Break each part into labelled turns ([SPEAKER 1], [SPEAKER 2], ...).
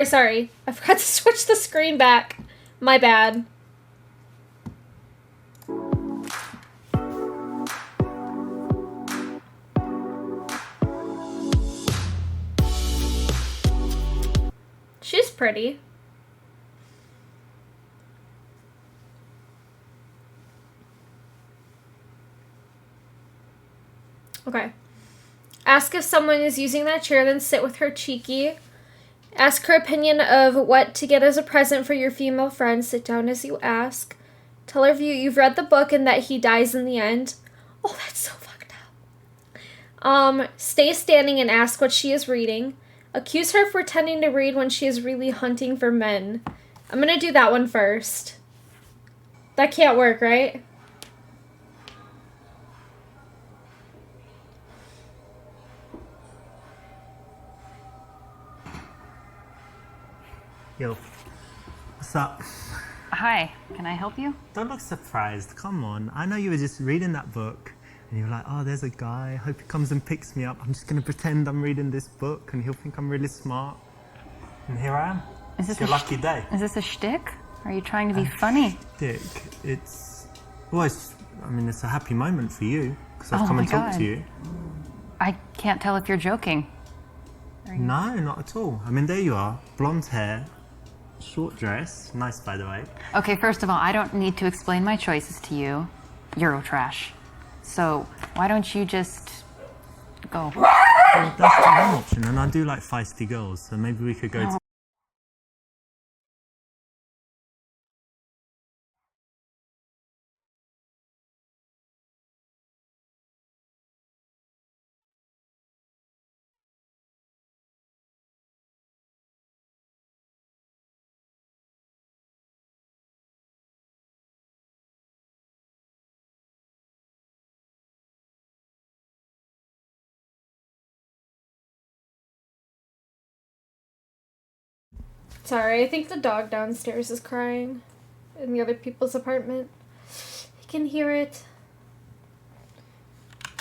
[SPEAKER 1] Sorry, I forgot to switch the screen back. My bad. She's pretty. Okay. Ask if someone is using that chair, then sit with her cheeky. Ask her opinion of what to get as a present for your female friend. Sit down as you ask. Tell her you've read the book and that he dies in the end. Oh, that's so fucked up. Stay standing and ask what she is reading. Accuse her of pretending to read when she is really hunting for men. I'm gonna do that one first. That can't work, right?
[SPEAKER 2] Yo, what's up?
[SPEAKER 3] Hi, can I help you?
[SPEAKER 2] Don't look surprised, come on. I know you were just reading that book and you were like, oh, there's a guy, hope he comes and picks me up. I'm just gonna pretend I'm reading this book and he'll think I'm really smart. And here I am. It's your lucky day.
[SPEAKER 3] Is this a shtick? Are you trying to be funny?
[SPEAKER 2] Shtick? It's a happy moment for you because I've come and talked to you.
[SPEAKER 3] I can't tell if you're joking.
[SPEAKER 2] No, not at all. I mean, there you are, blonde hair, short dress, nice by the way.
[SPEAKER 3] Okay, first of all, I don't need to explain my choices to you. Eurotrash. So, why don't you just go?
[SPEAKER 2] Well, that's one option, and I do like feisty girls, so maybe we could go to...
[SPEAKER 1] Sorry, I think the dog downstairs is crying in the other people's apartment. I can hear it.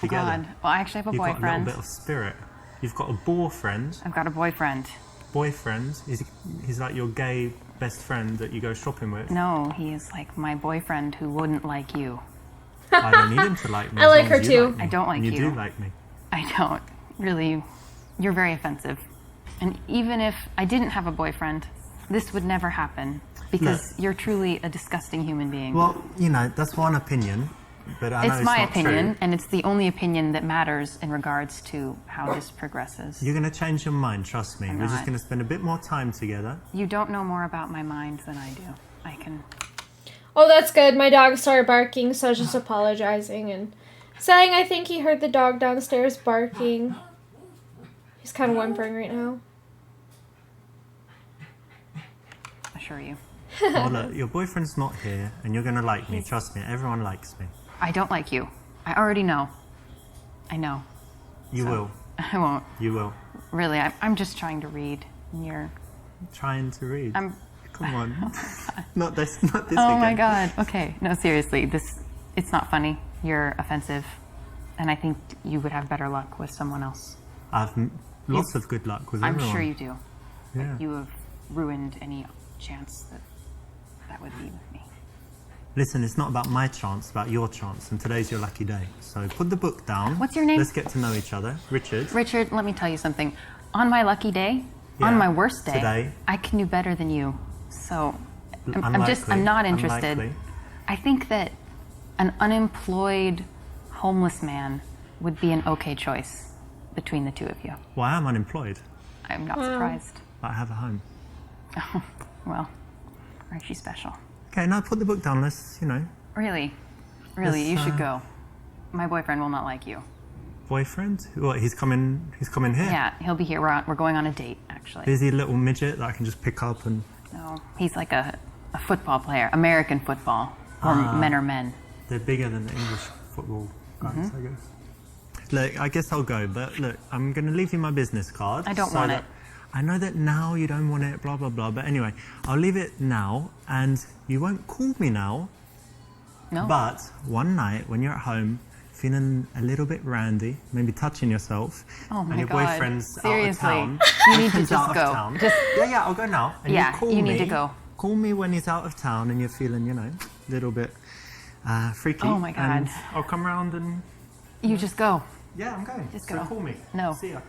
[SPEAKER 3] Oh God. Well, I actually have a boyfriend.
[SPEAKER 2] You've got a little bit of spirit. You've got a boyfriend.
[SPEAKER 3] I've got a boyfriend.
[SPEAKER 2] Boyfriend? He's like your gay best friend that you go shopping with?
[SPEAKER 3] No, he is like my boyfriend who wouldn't like you.
[SPEAKER 2] I don't need him to like me.
[SPEAKER 1] I like her too.
[SPEAKER 3] I don't like you.
[SPEAKER 2] You do like me.
[SPEAKER 3] I don't. Really, you're very offensive. And even if I didn't have a boyfriend, this would never happen because you're truly a disgusting human being.
[SPEAKER 2] Well, you know, that's one opinion, but I know
[SPEAKER 3] it's my
[SPEAKER 2] not
[SPEAKER 3] opinion,
[SPEAKER 2] true.
[SPEAKER 3] and it's the only opinion that matters in regards to how this progresses.
[SPEAKER 2] You're going to change your mind, trust me.
[SPEAKER 3] I'm
[SPEAKER 2] We're just
[SPEAKER 3] not.
[SPEAKER 2] going to spend a bit more time together.
[SPEAKER 3] You don't know more about my mind than I do. I can...
[SPEAKER 1] Oh, that's good. My dog started barking, so I was just apologizing and saying I think he heard the dog downstairs barking. He's kind of whimpering right now.
[SPEAKER 3] Assure you.
[SPEAKER 2] Well, look, your boyfriend's not here, and you're going to like me. Trust me, everyone likes me.
[SPEAKER 3] I don't like you. I already know. I know.
[SPEAKER 2] You will.
[SPEAKER 3] I won't.
[SPEAKER 2] You will.
[SPEAKER 3] Really, I'm just trying to read. And you're...
[SPEAKER 2] Trying to read. Come on.
[SPEAKER 3] Oh
[SPEAKER 2] not this
[SPEAKER 3] oh
[SPEAKER 2] again.
[SPEAKER 3] my God. Okay. No, seriously. It's not funny. You're offensive. And I think you would have better luck with someone else.
[SPEAKER 2] I've lots of good luck with everyone.
[SPEAKER 3] I'm sure you do.
[SPEAKER 2] Yeah.
[SPEAKER 3] You have ruined any chance that would be with me.
[SPEAKER 2] Listen, it's not about my chance, it's about your chance, and today's your lucky day. So put the book down.
[SPEAKER 3] What's your name?
[SPEAKER 2] Let's get to know each other. Richard.
[SPEAKER 3] Richard, let me tell you something. On my lucky day, on my worst day,
[SPEAKER 2] today,
[SPEAKER 3] I can do better than you. So I'm
[SPEAKER 2] Unlikely.
[SPEAKER 3] not interested.
[SPEAKER 2] Unlikely.
[SPEAKER 3] I think that an unemployed homeless man would be an okay choice between the two of you.
[SPEAKER 2] Well, I am unemployed.
[SPEAKER 3] I'm not surprised.
[SPEAKER 2] But I have a home.
[SPEAKER 3] Oh, well, aren't you special?
[SPEAKER 2] Okay, now put the book down. Let's,
[SPEAKER 3] Really, you should go. My boyfriend will not like you.
[SPEAKER 2] Boyfriend? What, he's coming here?
[SPEAKER 3] Yeah, he'll be here. We're going on a date, actually.
[SPEAKER 2] Is he a little midget that I can just pick up and...
[SPEAKER 3] No, he's like a football player, American football, where men are men.
[SPEAKER 2] They're bigger than the English football guys, I guess. Look, I guess I'll go, but look, I'm going to leave you my business card.
[SPEAKER 3] I don't want it.
[SPEAKER 2] I know that now you don't want it, blah, blah, blah, but anyway, I'll leave it now, and you won't call me now.
[SPEAKER 3] No.
[SPEAKER 2] But one night, when you're at home, feeling a little bit randy, maybe touching yourself,
[SPEAKER 3] Oh my
[SPEAKER 2] and your
[SPEAKER 3] God.
[SPEAKER 2] boyfriend's
[SPEAKER 3] Seriously.
[SPEAKER 2] out of town.
[SPEAKER 3] You need to
[SPEAKER 2] Boyfriend's
[SPEAKER 3] just
[SPEAKER 2] out of
[SPEAKER 3] go.
[SPEAKER 2] town.
[SPEAKER 3] Just-
[SPEAKER 2] Yeah, I'll go now. And
[SPEAKER 3] Yeah,
[SPEAKER 2] you call
[SPEAKER 3] you
[SPEAKER 2] me.
[SPEAKER 3] need to go.
[SPEAKER 2] Call me when he's out of town and you're feeling, a little bit freaky.
[SPEAKER 3] Oh my God.
[SPEAKER 2] And I'll come round and...
[SPEAKER 3] You just go.
[SPEAKER 2] Yeah, I'm going.
[SPEAKER 3] Just
[SPEAKER 2] So
[SPEAKER 3] go.
[SPEAKER 2] call me.
[SPEAKER 3] No.
[SPEAKER 2] See ya.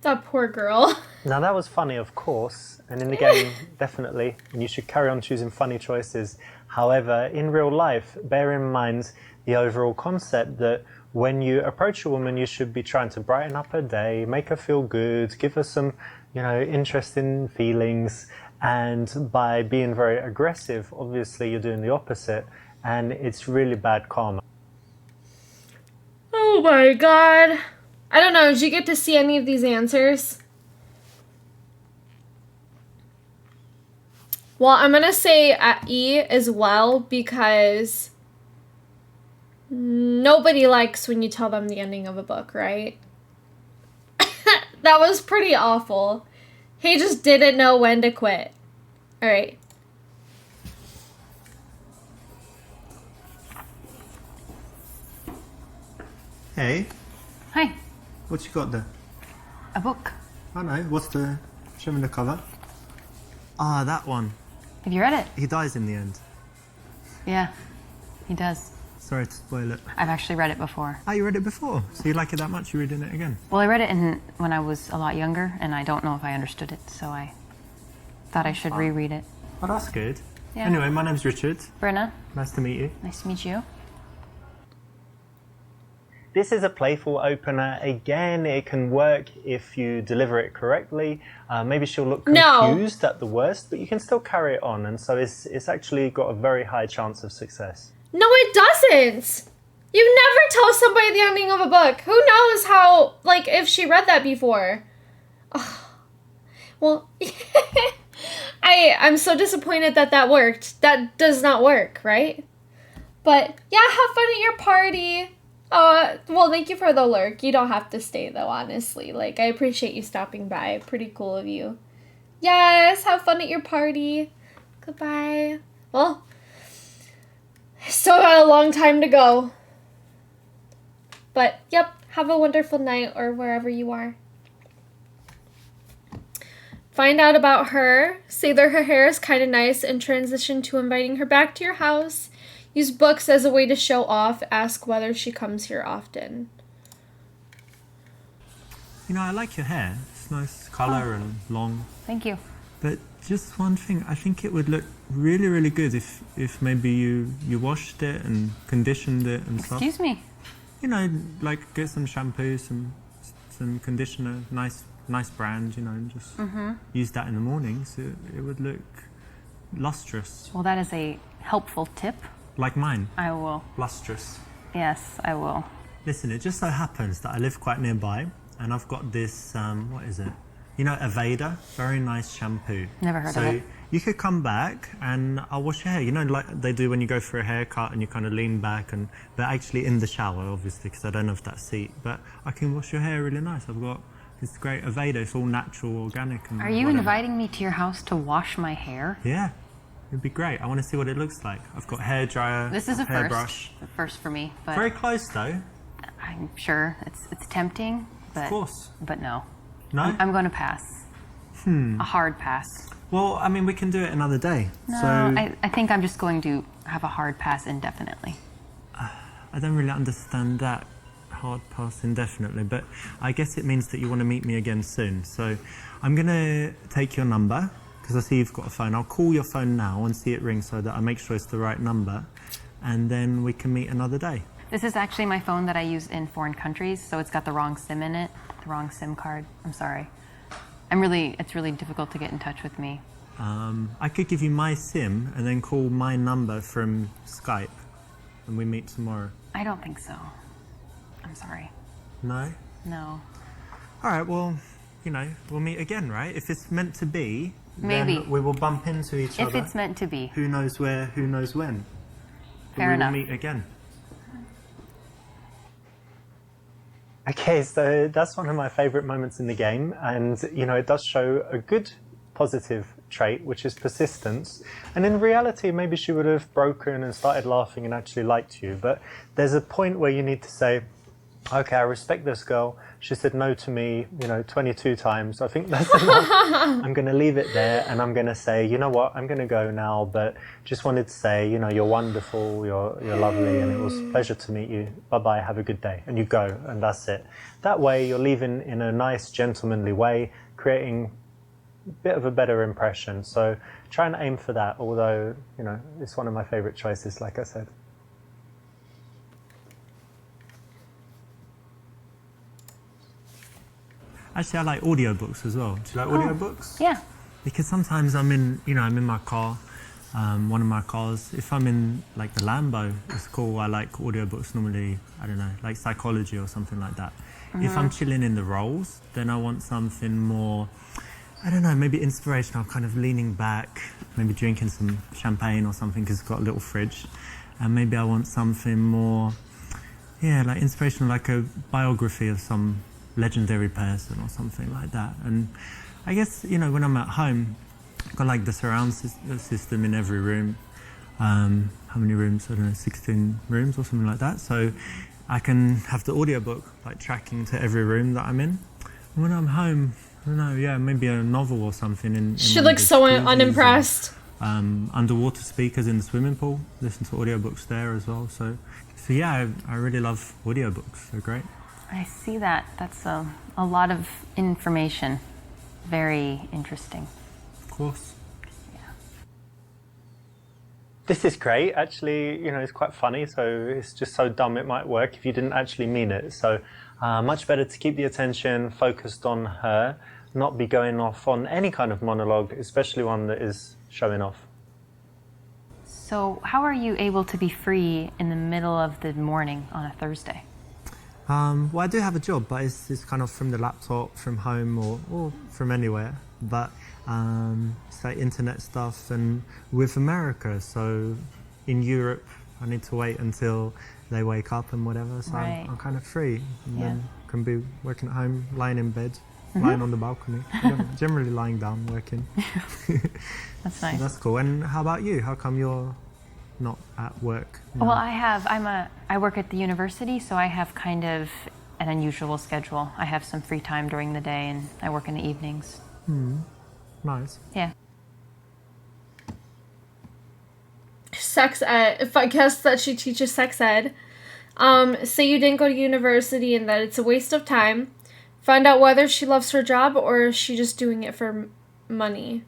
[SPEAKER 1] That poor girl.
[SPEAKER 2] Now that was funny, of course, and in the game, definitely, and you should carry on choosing funny choices. However, in real life, bear in mind the overall concept that when you approach a woman, you should be trying to brighten up her day, make her feel good, give her some, interesting feelings, and by being very aggressive, obviously you're doing the opposite, and it's really bad karma.
[SPEAKER 1] Oh my God. I don't know, did you get to see any of these answers? Well, I'm going to say E as well because nobody likes when you tell them the ending of a book, right? That was pretty awful. He just didn't know when to quit. All right.
[SPEAKER 2] Hey,
[SPEAKER 3] Hi.
[SPEAKER 2] what you got there?
[SPEAKER 3] A book.
[SPEAKER 2] I know, show me the cover. Ah, that one.
[SPEAKER 3] Have you read it?
[SPEAKER 2] He dies in the end.
[SPEAKER 3] Yeah, he does.
[SPEAKER 2] Sorry to spoil it.
[SPEAKER 3] I've actually read it before.
[SPEAKER 2] Oh, you read it before? So you like it that much, you're reading it again?
[SPEAKER 3] Well, I read it when I was a lot younger, and I don't know if I understood it, so I thought I should reread it.
[SPEAKER 2] Oh, that's good.
[SPEAKER 3] Yeah.
[SPEAKER 2] Anyway, my name's Richard.
[SPEAKER 3] Brenna,
[SPEAKER 2] Nice to meet you.
[SPEAKER 3] nice to meet you.
[SPEAKER 2] This is a playful opener. Again, it can work if you deliver it correctly. Maybe she'll look
[SPEAKER 1] No.
[SPEAKER 2] confused at the worst, but you can still carry it on. And so it's actually got a very high chance of success.
[SPEAKER 1] No, it doesn't. You never tell somebody the ending of a book. Who knows how, if she read that before. Ugh. Well, I'm so disappointed that worked. That does not work, right? But, yeah, have fun at your party. Well, thank you for the lurk. You don't have to stay, though, honestly. I appreciate you stopping by. Pretty cool of you. Yes, have fun at your party. Goodbye. Well, still got a long time to go. But, yep, have a wonderful night or wherever you are. Find out about her, say that her hair is kind of nice, and transition to inviting her back to your house. Use books as a way to show off. Ask whether she comes here often.
[SPEAKER 2] I like your hair. It's nice colour and long.
[SPEAKER 3] Thank you.
[SPEAKER 2] But just one thing, I think it would look really, really good if maybe you washed it and conditioned it and stuff.
[SPEAKER 3] Excuse me.
[SPEAKER 2] Get some shampoo, some conditioner, nice brand, and just use that in the morning so it would look lustrous.
[SPEAKER 3] Well, that is a helpful tip.
[SPEAKER 2] Like mine,
[SPEAKER 3] I will.
[SPEAKER 2] lustrous.
[SPEAKER 3] Yes, I will.
[SPEAKER 2] Listen, it just so happens that I live quite nearby and I've got this, what is it? Aveda, very nice shampoo.
[SPEAKER 3] Never heard of it.
[SPEAKER 2] So you could come back and I'll wash your hair, like they do when you go for a haircut and you kind of lean back, but actually in the shower, obviously, because I don't have that seat. But I can wash your hair really nice. I've got this great Aveda, it's all natural, organic. And
[SPEAKER 3] Are you
[SPEAKER 2] whatever.
[SPEAKER 3] inviting me to your house to wash my hair?
[SPEAKER 2] Yeah, it'd be great. I want to see what it looks like. I've got hair dryer,
[SPEAKER 3] This is a
[SPEAKER 2] hairbrush.
[SPEAKER 3] first. A first for me, but
[SPEAKER 2] Very close though.
[SPEAKER 3] I'm sure it's tempting. But,
[SPEAKER 2] Of course.
[SPEAKER 3] But no.
[SPEAKER 2] No?
[SPEAKER 3] I'm going to pass. A hard pass.
[SPEAKER 2] Well, I mean, we can do it another day.
[SPEAKER 3] No,
[SPEAKER 2] So
[SPEAKER 3] I think I'm just going to have a hard pass indefinitely.
[SPEAKER 2] I don't really understand that hard pass indefinitely, but I guess it means that you want to meet me again soon. So I'm going to take your number because I see you've got a phone. I'll call your phone now and see it ring so that I make sure it's the right number, and then we can meet another day.
[SPEAKER 3] This is actually my phone that I use in foreign countries, so it's got the wrong SIM in it, the wrong SIM card. I'm sorry. It's really difficult to get in touch with me.
[SPEAKER 2] I could give you my SIM and then call my number from Skype, and we meet tomorrow.
[SPEAKER 3] I don't think so. I'm sorry.
[SPEAKER 2] No?
[SPEAKER 3] No.
[SPEAKER 2] All right, well, we'll meet again, right? If it's meant to be,
[SPEAKER 3] Maybe.
[SPEAKER 2] then we will bump into each
[SPEAKER 3] If
[SPEAKER 2] other.
[SPEAKER 3] it's meant to be.
[SPEAKER 2] Who knows where, who knows when. But
[SPEAKER 3] Fair
[SPEAKER 2] we
[SPEAKER 3] enough.
[SPEAKER 2] will meet again. Okay, so that's one of my favorite moments in the game, and it does show a good positive trait, which is persistence. And in reality, maybe she would have broken and started laughing and actually liked you. But there's a point where you need to say, okay, I respect this girl. She said no to me, 22 times. I think that's enough. I'm going to leave it there, and I'm going to say, you know what, I'm going to go now, but just wanted to say, you're wonderful, you're lovely, and it was a pleasure to meet you. Bye-bye, have a good day. And you go, and that's it. That way, you're leaving in a nice, gentlemanly way, creating a bit of a better impression. So try and aim for that, although, it's one of my favorite choices, like I said. Actually, I like audiobooks as well. Do you like audiobooks?
[SPEAKER 3] Yeah.
[SPEAKER 2] Because sometimes I'm in my car, one of my cars. If I'm in like the Lambo, it's cool. I like audiobooks normally, I don't know, like psychology or something like that. If I'm chilling in the Rolls, then I want something more, I don't know, maybe inspirational, kind of leaning back, maybe drinking some champagne or something because it's got a little fridge. And maybe I want something more, like inspirational, like a biography of some legendary person or something like that. And I guess, when I'm at home, I've got like the surround system in every room. How many rooms? I don't know, 16 rooms or something like that. So I can have the audiobook like tracking to every room that I'm in. And when I'm home, I don't know, maybe a novel or something.
[SPEAKER 1] She looks so unimpressed.
[SPEAKER 2] Underwater speakers in the swimming pool. Listen to audiobooks there as well. So yeah, I really love audiobooks. They're great.
[SPEAKER 3] I see that. That's a lot of information. Very interesting.
[SPEAKER 2] Of course.
[SPEAKER 3] Yeah.
[SPEAKER 2] This is great. Actually, it's quite funny, so it's just so dumb it might work if you didn't actually mean it. So much better to keep the attention focused on her, not be going off on any kind of monologue, especially one that is showing off.
[SPEAKER 3] So how are you able to be free in the middle of the morning on a Thursday?
[SPEAKER 2] Well, I do have a job, but it's kind of from the laptop, from home, or from anywhere. But it's like internet stuff, and with America, so in Europe, I need to wait until they wake up and whatever. So
[SPEAKER 3] Right.
[SPEAKER 2] I'm kind of free, and then can be working at home, lying in bed,
[SPEAKER 3] Mm-hmm.
[SPEAKER 2] lying on the balcony, generally lying down, working.
[SPEAKER 3] That's nice.
[SPEAKER 2] So that's cool. And how about you? How come you're not at work now?
[SPEAKER 3] Well, I work at the university, so I have kind of an unusual schedule. I have some free time during the day, and I work in the evenings.
[SPEAKER 2] Nice.
[SPEAKER 3] Yeah.
[SPEAKER 1] Sex ed. If I guess that she teaches sex ed. Say you didn't go to university and that it's a waste of time. Find out whether she loves her job or is she just doing it for money.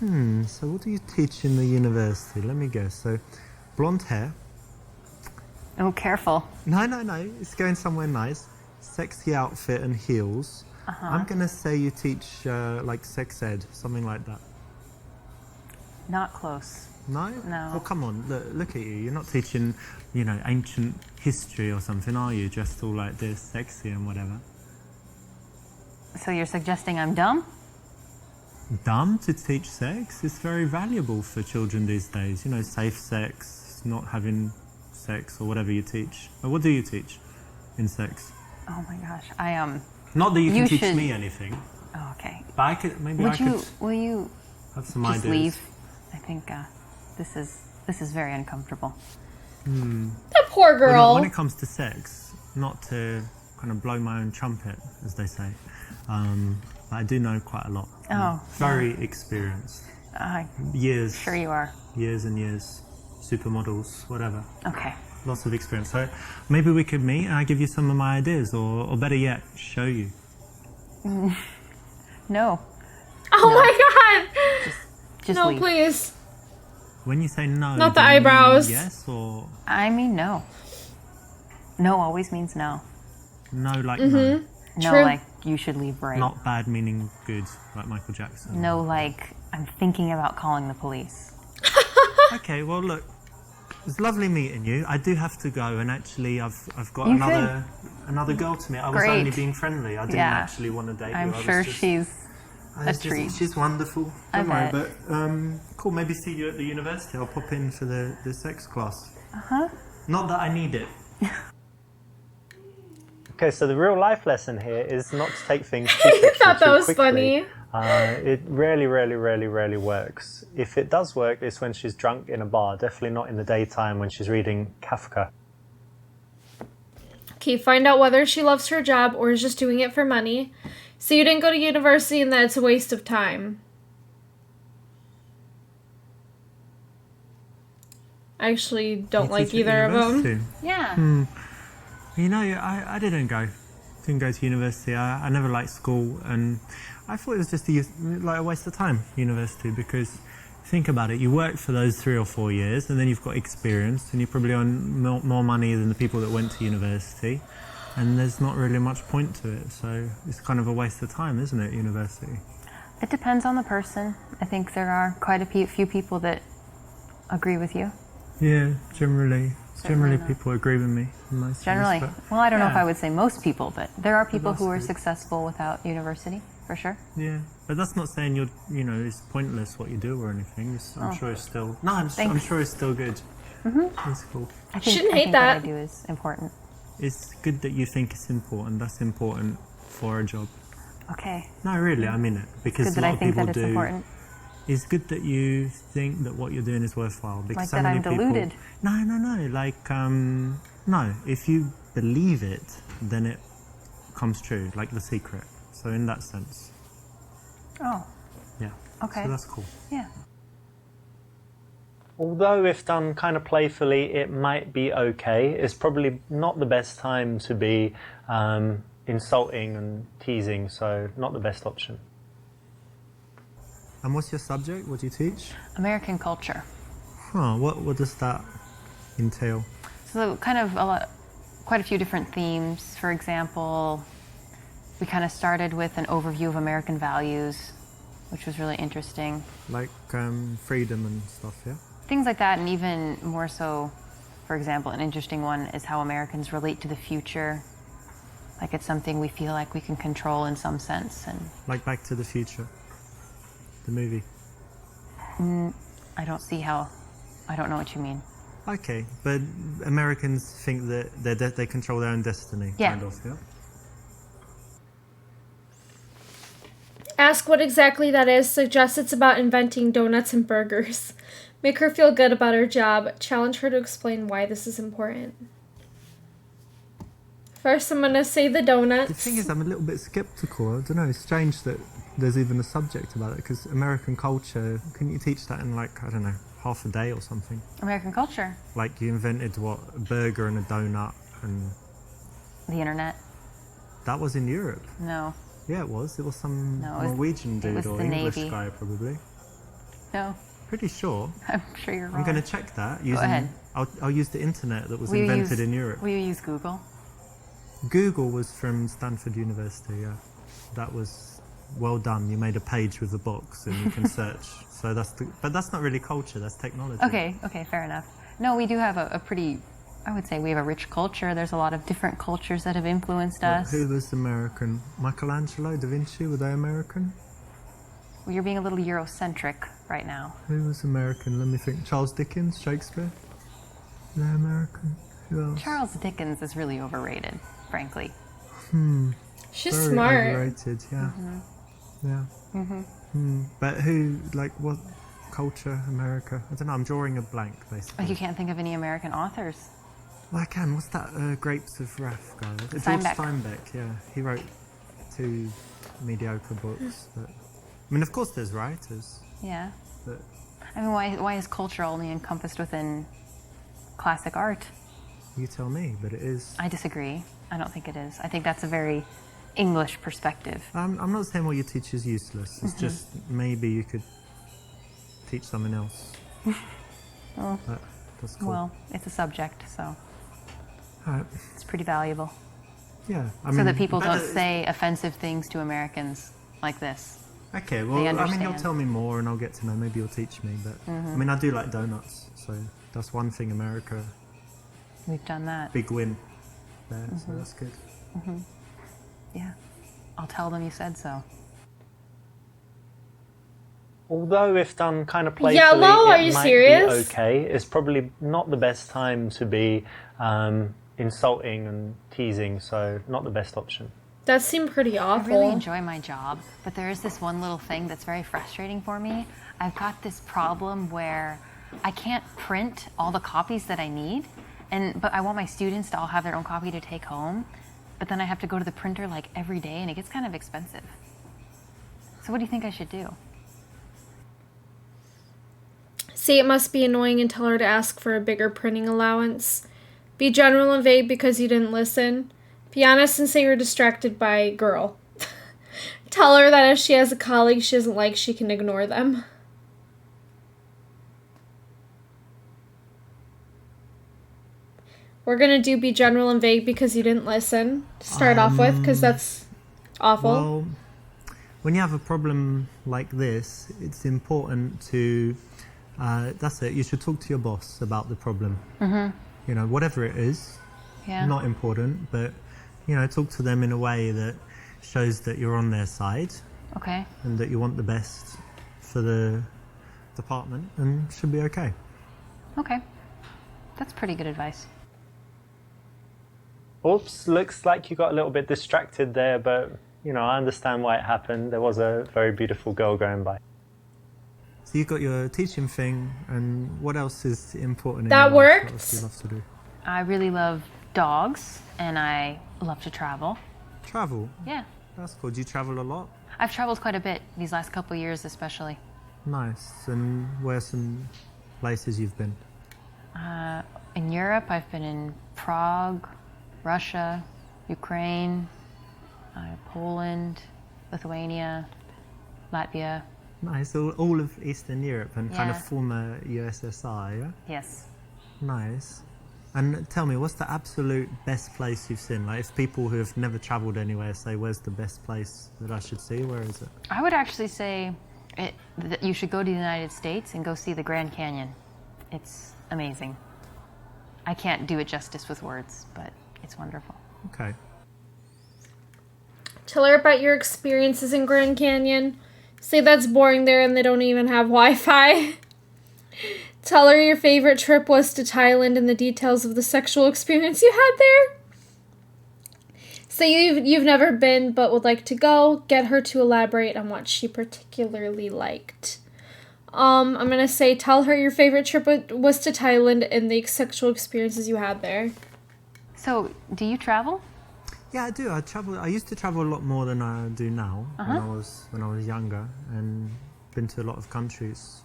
[SPEAKER 2] So what do you teach in the university? Let me guess. So, blonde hair.
[SPEAKER 3] Oh, careful.
[SPEAKER 2] No. It's going somewhere nice. Sexy outfit and heels. I'm going to say you teach like sex ed, something like that.
[SPEAKER 3] Not close.
[SPEAKER 2] No?
[SPEAKER 3] No.
[SPEAKER 2] Well, come on. Look at you. You're not teaching, ancient history or something, are you? Dressed all like this, sexy and whatever.
[SPEAKER 3] So you're suggesting I'm dumb?
[SPEAKER 2] Dumb to teach sex? It's very valuable for children these days. Safe sex, not having sex, or whatever you teach. Or what do you teach in sex?
[SPEAKER 3] Oh my gosh,
[SPEAKER 2] Not that you can
[SPEAKER 3] You
[SPEAKER 2] teach
[SPEAKER 3] should-
[SPEAKER 2] me anything,
[SPEAKER 3] Oh, okay.
[SPEAKER 2] but I could maybe
[SPEAKER 3] Will you
[SPEAKER 2] have some
[SPEAKER 3] just
[SPEAKER 2] ideas.
[SPEAKER 3] leave? I think this is very uncomfortable.
[SPEAKER 1] That poor girl.
[SPEAKER 2] When it comes to sex, not to kind of blow my own trumpet, as they say, but I do know quite a lot.
[SPEAKER 3] Oh,
[SPEAKER 2] Very experienced. Years.
[SPEAKER 3] Sure you are.
[SPEAKER 2] Years and years. Supermodels, whatever.
[SPEAKER 3] Okay.
[SPEAKER 2] Lots of experience. So maybe we could meet and I give you some of my ideas, or better yet, show you.
[SPEAKER 3] No.
[SPEAKER 1] Oh my god!
[SPEAKER 3] Just
[SPEAKER 1] No,
[SPEAKER 3] leave.
[SPEAKER 1] please.
[SPEAKER 2] When you say no,
[SPEAKER 1] Not the
[SPEAKER 2] do you mean
[SPEAKER 1] eyebrows.
[SPEAKER 2] yes or
[SPEAKER 3] I mean no. No always means no.
[SPEAKER 2] no, like no.
[SPEAKER 3] No,
[SPEAKER 1] True.
[SPEAKER 3] like you should leave right.
[SPEAKER 2] Not bad meaning good, like Michael Jackson.
[SPEAKER 3] No, like I'm thinking about calling the police.
[SPEAKER 2] Okay, well look, it's lovely meeting you. I do have to go, and actually I've got
[SPEAKER 3] You
[SPEAKER 2] another girl to meet. I was
[SPEAKER 3] Great.
[SPEAKER 2] only being friendly. I didn't
[SPEAKER 3] Yeah.
[SPEAKER 2] actually want to date
[SPEAKER 3] I'm
[SPEAKER 2] you. I was
[SPEAKER 3] sure
[SPEAKER 2] just-
[SPEAKER 3] she's
[SPEAKER 2] I
[SPEAKER 3] a
[SPEAKER 2] was just-
[SPEAKER 3] treat.
[SPEAKER 2] She's wonderful.
[SPEAKER 3] I
[SPEAKER 2] Don't worry,
[SPEAKER 3] bet.
[SPEAKER 2] but cool. Maybe see you at the university. I'll pop in for the sex class.
[SPEAKER 3] Uh-huh.
[SPEAKER 2] Not that I need it. Okay, so the real life lesson here is not to take things too
[SPEAKER 1] I thought that
[SPEAKER 2] too
[SPEAKER 1] was
[SPEAKER 2] quickly.
[SPEAKER 1] funny.
[SPEAKER 2] It rarely works. If it does work, it's when she's drunk in a bar, definitely not in the daytime when she's reading Kafka.
[SPEAKER 1] Okay, find out whether she loves her job or is just doing it for money. So you didn't go to university and that it's a waste of time. I actually don't like either of them.
[SPEAKER 3] Yeah.
[SPEAKER 2] You know, I didn't go to university. I never liked school, and I thought it was just a waste of time, university, because think about it, you work for those 3 or 4 years and then you've got experience and you probably earn more money than the people that went to university, and there's not really much point to it, so it's kind of a waste of time, isn't it, university?
[SPEAKER 3] It depends on the person. I think there are quite a few people that agree with you.
[SPEAKER 2] Yeah, generally
[SPEAKER 3] not.
[SPEAKER 2] people agree with me in most
[SPEAKER 3] Generally.
[SPEAKER 2] ways, but
[SPEAKER 3] Well, I don't know if
[SPEAKER 2] yeah.
[SPEAKER 3] I would say most people, but there are people who are
[SPEAKER 2] most people.
[SPEAKER 3] successful without university, for sure.
[SPEAKER 2] Yeah, but that's not saying it's pointless what you do or anything. I'm sure it's still I'm sure it's still good. It's cool.
[SPEAKER 3] I think,
[SPEAKER 1] Shouldn't
[SPEAKER 3] I
[SPEAKER 1] hate
[SPEAKER 3] think
[SPEAKER 1] that.
[SPEAKER 3] what I do is important.
[SPEAKER 2] It's good that you think it's important. That's important for a job.
[SPEAKER 3] Okay.
[SPEAKER 2] No, really, I mean it, because
[SPEAKER 3] Good
[SPEAKER 2] a
[SPEAKER 3] that
[SPEAKER 2] lot
[SPEAKER 3] I
[SPEAKER 2] of
[SPEAKER 3] think
[SPEAKER 2] people
[SPEAKER 3] that it's
[SPEAKER 2] do.
[SPEAKER 3] important.
[SPEAKER 2] It's good that you think that what you're doing is worthwhile, because
[SPEAKER 3] Like
[SPEAKER 2] so
[SPEAKER 3] that
[SPEAKER 2] many
[SPEAKER 3] I'm
[SPEAKER 2] people.
[SPEAKER 3] deluded.
[SPEAKER 2] No. No. If you believe it, then it comes true, like The Secret. So in that sense,
[SPEAKER 3] Oh,
[SPEAKER 2] yeah.
[SPEAKER 3] okay.
[SPEAKER 2] So that's cool.
[SPEAKER 3] Yeah.
[SPEAKER 2] Although if done kind of playfully, it might be okay. It's probably not the best time to be insulting and teasing, so not the best option. And what's your subject? What do you teach?
[SPEAKER 3] American culture.
[SPEAKER 2] Huh, what does that entail?
[SPEAKER 3] So kind of quite a few different themes. For example, we kind of started with an overview of American values, which was really interesting.
[SPEAKER 2] Like freedom and stuff, yeah?
[SPEAKER 3] Things like that, and even more so, for example, an interesting one is how Americans relate to the future. Like it's something we feel like we can control in some sense. And
[SPEAKER 2] Like Back to the Future, the movie.
[SPEAKER 3] I don't know what you mean.
[SPEAKER 2] Okay, but Americans think that they control their own destiny,
[SPEAKER 3] Yeah.
[SPEAKER 2] kind of, yeah?
[SPEAKER 1] Ask what exactly that is. Suggest it's about inventing donuts and burgers. Make her feel good about her job. Challenge her to explain why this is important. First, I'm going to say the donuts.
[SPEAKER 2] The thing is, I'm a little bit skeptical. I don't know, it's strange that there's even a subject about it, because American culture, couldn't you teach that in like, I don't know, half a day or something?
[SPEAKER 3] American culture,
[SPEAKER 2] Like you invented what, a burger and a donut, and
[SPEAKER 3] the internet.
[SPEAKER 2] that was in Europe.
[SPEAKER 3] No,
[SPEAKER 2] Yeah, it was. It was some
[SPEAKER 3] No, it was-
[SPEAKER 2] Norwegian
[SPEAKER 3] it
[SPEAKER 2] dude
[SPEAKER 3] was
[SPEAKER 2] or
[SPEAKER 3] the
[SPEAKER 2] English
[SPEAKER 3] Navy.
[SPEAKER 2] guy, probably.
[SPEAKER 3] no,
[SPEAKER 2] Pretty sure.
[SPEAKER 3] I'm sure you're wrong.
[SPEAKER 2] I'm going to check that. Using,
[SPEAKER 3] ahead.
[SPEAKER 2] I'll use the internet that was
[SPEAKER 3] Will you
[SPEAKER 2] invented
[SPEAKER 3] use-
[SPEAKER 2] in Europe.
[SPEAKER 3] Will you use Google?
[SPEAKER 2] Google was from Stanford University, yeah. That was well done. You made a page with a box and you can search. So but that's not really culture, that's technology.
[SPEAKER 3] Okay, fair enough. No, we do have a pretty, I would say we have a rich culture. There's a lot of different cultures that have influenced us.
[SPEAKER 2] Who was American? Michelangelo, Da Vinci, were they American?
[SPEAKER 3] Well, you're being a little Eurocentric right now.
[SPEAKER 2] Who was American? Let me think. Charles Dickens, Shakespeare? They're American. Who else?
[SPEAKER 3] Charles Dickens is really overrated, frankly.
[SPEAKER 1] She's
[SPEAKER 2] Very
[SPEAKER 1] smart.
[SPEAKER 2] overrated, yeah. Yeah. But who, like, what culture, America? I don't know, I'm drawing a blank, basically.
[SPEAKER 3] Like you can't think of any American authors.
[SPEAKER 2] Well, I can. What's that Grapes of Wrath guy? George
[SPEAKER 3] Steinbeck.
[SPEAKER 2] Steinbeck, yeah. He wrote 2 mediocre books. But, I mean, of course there's writers,
[SPEAKER 3] Yeah.
[SPEAKER 2] but
[SPEAKER 3] I mean, why is culture only encompassed within classic art?
[SPEAKER 2] you tell me, but it is.
[SPEAKER 3] I disagree. I don't think it is. I think that's a very English perspective.
[SPEAKER 2] I'm not saying what you teach is useless. It's just maybe you could teach something else. But that's cool.
[SPEAKER 3] Well, it's a subject, so
[SPEAKER 2] Alright.
[SPEAKER 3] it's pretty valuable.
[SPEAKER 2] Yeah. I
[SPEAKER 3] So
[SPEAKER 2] mean,
[SPEAKER 3] that people don't
[SPEAKER 2] better-
[SPEAKER 3] say offensive things to Americans like this.
[SPEAKER 2] Okay, well,
[SPEAKER 3] they
[SPEAKER 2] I mean, you'll
[SPEAKER 3] understand.
[SPEAKER 2] tell me more and I'll get to know. Maybe you'll teach me. But I mean, I do like donuts, so that's one thing. America,
[SPEAKER 3] We've done that.
[SPEAKER 2] big win there, so that's good.
[SPEAKER 3] Yeah. I'll tell them you said so.
[SPEAKER 2] Although if done kind of playfully,
[SPEAKER 1] Yellow? Are
[SPEAKER 2] it
[SPEAKER 1] you
[SPEAKER 2] might
[SPEAKER 1] serious?
[SPEAKER 2] be okay. It's probably not the best time to be insulting and teasing, so not the best option.
[SPEAKER 1] That seemed pretty
[SPEAKER 3] I
[SPEAKER 1] awful.
[SPEAKER 3] really enjoy my job, but there is this one little thing that's very frustrating for me. I've got this problem where I can't print all the copies that I need, but I want my students to all have their own copy to take home, but then I have to go to the printer like every day and it gets kind of expensive. So what do you think I should do?
[SPEAKER 1] Say it must be annoying and tell her to ask for a bigger printing allowance. Be general and vague because you didn't listen. Be honest and say you're distracted by girl. Tell her that if she has a colleague she doesn't like, she can ignore them. We're going to do be general and vague because you didn't listen to start off with, because that's awful.
[SPEAKER 2] Well, when you have a problem like this, it's important to, that's it, you should talk to your boss about the problem. You know, whatever it is, not important, but, you know, talk to them in a way that shows that you're on their side.
[SPEAKER 3] Okay.
[SPEAKER 2] And that you want the best for the department, and should be okay.
[SPEAKER 3] Okay. That's pretty good advice.
[SPEAKER 2] Oops, looks like you got a little bit distracted there, but, you know, I understand why it happened. There was a very beautiful girl going by. So you got your teaching thing, and what else is important in
[SPEAKER 1] That
[SPEAKER 2] your life?
[SPEAKER 1] worked.
[SPEAKER 2] What else do you love to do?
[SPEAKER 3] I really love dogs, and I love to travel.
[SPEAKER 2] Travel?
[SPEAKER 3] Yeah.
[SPEAKER 2] That's cool. Do you travel a lot?
[SPEAKER 3] I've traveled quite a bit these last couple of years especially.
[SPEAKER 2] Nice. And where are some places you've been?
[SPEAKER 3] In Europe, I've been in Prague, Russia, Ukraine, Poland, Lithuania, Latvia.
[SPEAKER 2] Nice. All of Eastern Europe and kind of
[SPEAKER 3] Yeah.
[SPEAKER 2] former USSR, yeah?
[SPEAKER 3] Yes.
[SPEAKER 2] Nice. And tell me, what's the absolute best place you've seen? Like, if people who have never travelled anywhere say, where's the best place that I should see, where is it?
[SPEAKER 3] I would actually say that you should go to the United States and go see the Grand Canyon. It's amazing. I can't do it justice with words, but it's wonderful.
[SPEAKER 2] Okay.
[SPEAKER 1] Tell her about your experiences in Grand Canyon. Say that's boring there and they don't even have Wi-Fi. Tell her your favorite trip was to Thailand and the details of the sexual experience you had there. Say you've never been but would like to go. Get her to elaborate on what she particularly liked. I'm going to say tell her your favorite trip was to Thailand and the sexual experiences you had there.
[SPEAKER 3] So, do you travel?
[SPEAKER 2] Yeah, I do. I travel. I used to travel a lot more than I do now. When I was younger, and been to a lot of countries,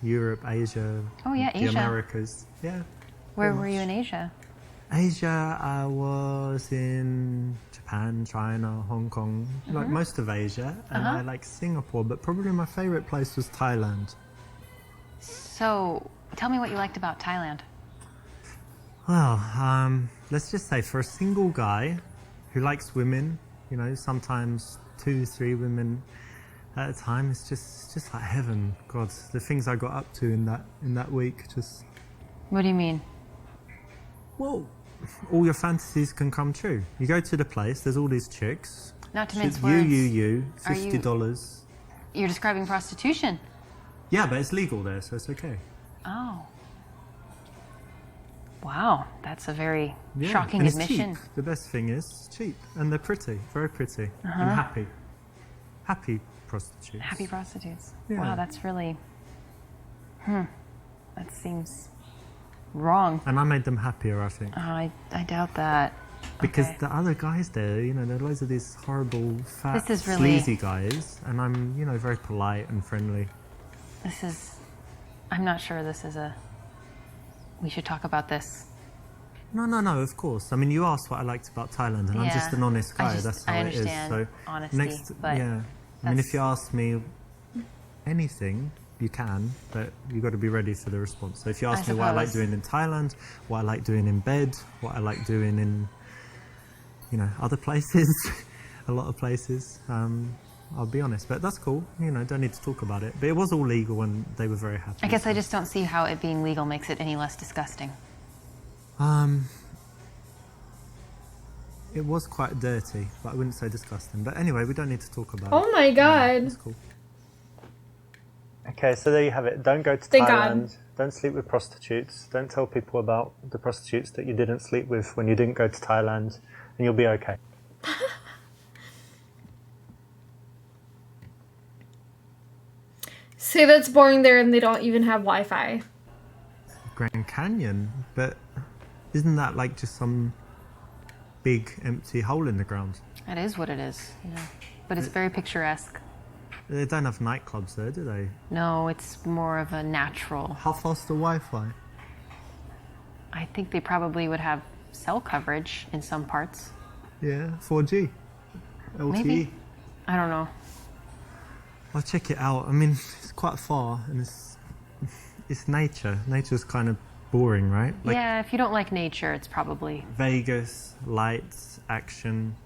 [SPEAKER 2] Europe, Asia,
[SPEAKER 3] Oh yeah,
[SPEAKER 2] the
[SPEAKER 3] Asia.
[SPEAKER 2] Americas. Yeah.
[SPEAKER 3] Where were you in Asia?
[SPEAKER 2] Asia, I was in Japan, China, Hong Kong, like most of Asia, and I like Singapore, but probably my favorite place was Thailand.
[SPEAKER 3] So, tell me what you liked about Thailand.
[SPEAKER 2] Well, let's just say for a single guy who likes women, you know, sometimes 2, 3 women at a time, it's just like heaven. God, the things I got up to in that week, just,
[SPEAKER 3] What do you mean?
[SPEAKER 2] well, all your fantasies can come true. You go to the place, there's all these chicks.
[SPEAKER 3] Not to mince
[SPEAKER 2] She's
[SPEAKER 3] words.
[SPEAKER 2] you,
[SPEAKER 3] Are you-
[SPEAKER 2] $50.
[SPEAKER 3] You're describing prostitution.
[SPEAKER 2] Yeah, but it's legal there, so it's okay.
[SPEAKER 3] Oh. Wow, that's a very
[SPEAKER 2] Yeah,
[SPEAKER 3] shocking
[SPEAKER 2] and it's
[SPEAKER 3] admission.
[SPEAKER 2] cheap. The best thing is it's cheap, and they're pretty, very pretty, and happy. Happy prostitutes.
[SPEAKER 3] Happy prostitutes.
[SPEAKER 2] Yeah.
[SPEAKER 3] Wow, that's really. That seems wrong.
[SPEAKER 2] And I made them happier, I think.
[SPEAKER 3] Oh, I doubt that.
[SPEAKER 2] Because
[SPEAKER 3] Okay.
[SPEAKER 2] the other guys there, you know, there are loads of these horrible, fat,
[SPEAKER 3] This is really-
[SPEAKER 2] sleazy guys, and I'm, you know, very polite and friendly.
[SPEAKER 3] This is. I'm not sure this is a. We should talk about this.
[SPEAKER 2] No, of course. I mean, you asked what I liked about Thailand, and I'm
[SPEAKER 3] Yeah,
[SPEAKER 2] just an honest guy.
[SPEAKER 3] I
[SPEAKER 2] That's how it is.
[SPEAKER 3] understand
[SPEAKER 2] So
[SPEAKER 3] honesty, but
[SPEAKER 2] yeah. I mean, if
[SPEAKER 3] that's-
[SPEAKER 2] you ask me anything, you can, but you got to be ready for the response. So if you ask me what I like
[SPEAKER 3] suppose.
[SPEAKER 2] doing in Thailand, what I like doing in bed, what I like doing in, you know, other places, a lot of places, I'll be honest. But that's cool. You know, don't need to talk about it. But it was all legal, and they were very happy.
[SPEAKER 3] I guess I
[SPEAKER 2] so-
[SPEAKER 3] just don't see how it being legal makes it any less disgusting.
[SPEAKER 2] It was quite dirty, but I wouldn't say disgusting. But anyway, we don't need to talk about it.
[SPEAKER 1] Oh my god.
[SPEAKER 2] It's cool. Okay. Okay, so there you have it. Don't go to
[SPEAKER 1] Thank
[SPEAKER 2] Thailand.
[SPEAKER 1] God.
[SPEAKER 2] Don't sleep with prostitutes. Don't tell people about the prostitutes that you didn't sleep with when you didn't go to Thailand, and you'll be okay.
[SPEAKER 1] Say that's boring there and they don't even have Wi-Fi.
[SPEAKER 2] Grand Canyon, but isn't that like just some big empty hole in the ground?
[SPEAKER 3] That is what it is. Yeah. But it's very picturesque.
[SPEAKER 2] They don't have nightclubs there, do they?
[SPEAKER 3] No, it's more of a natural.
[SPEAKER 2] How fast the Wi-Fi?
[SPEAKER 3] I think they probably would have cell coverage in some parts.
[SPEAKER 2] Yeah, 4G. LTE.
[SPEAKER 3] Maybe. I don't know.
[SPEAKER 2] I'll check it out. I mean, it's quite far, and it's nature. Nature's kind of boring, right? Like
[SPEAKER 3] Yeah, if you don't like nature, it's probably...
[SPEAKER 2] Vegas, lights, action,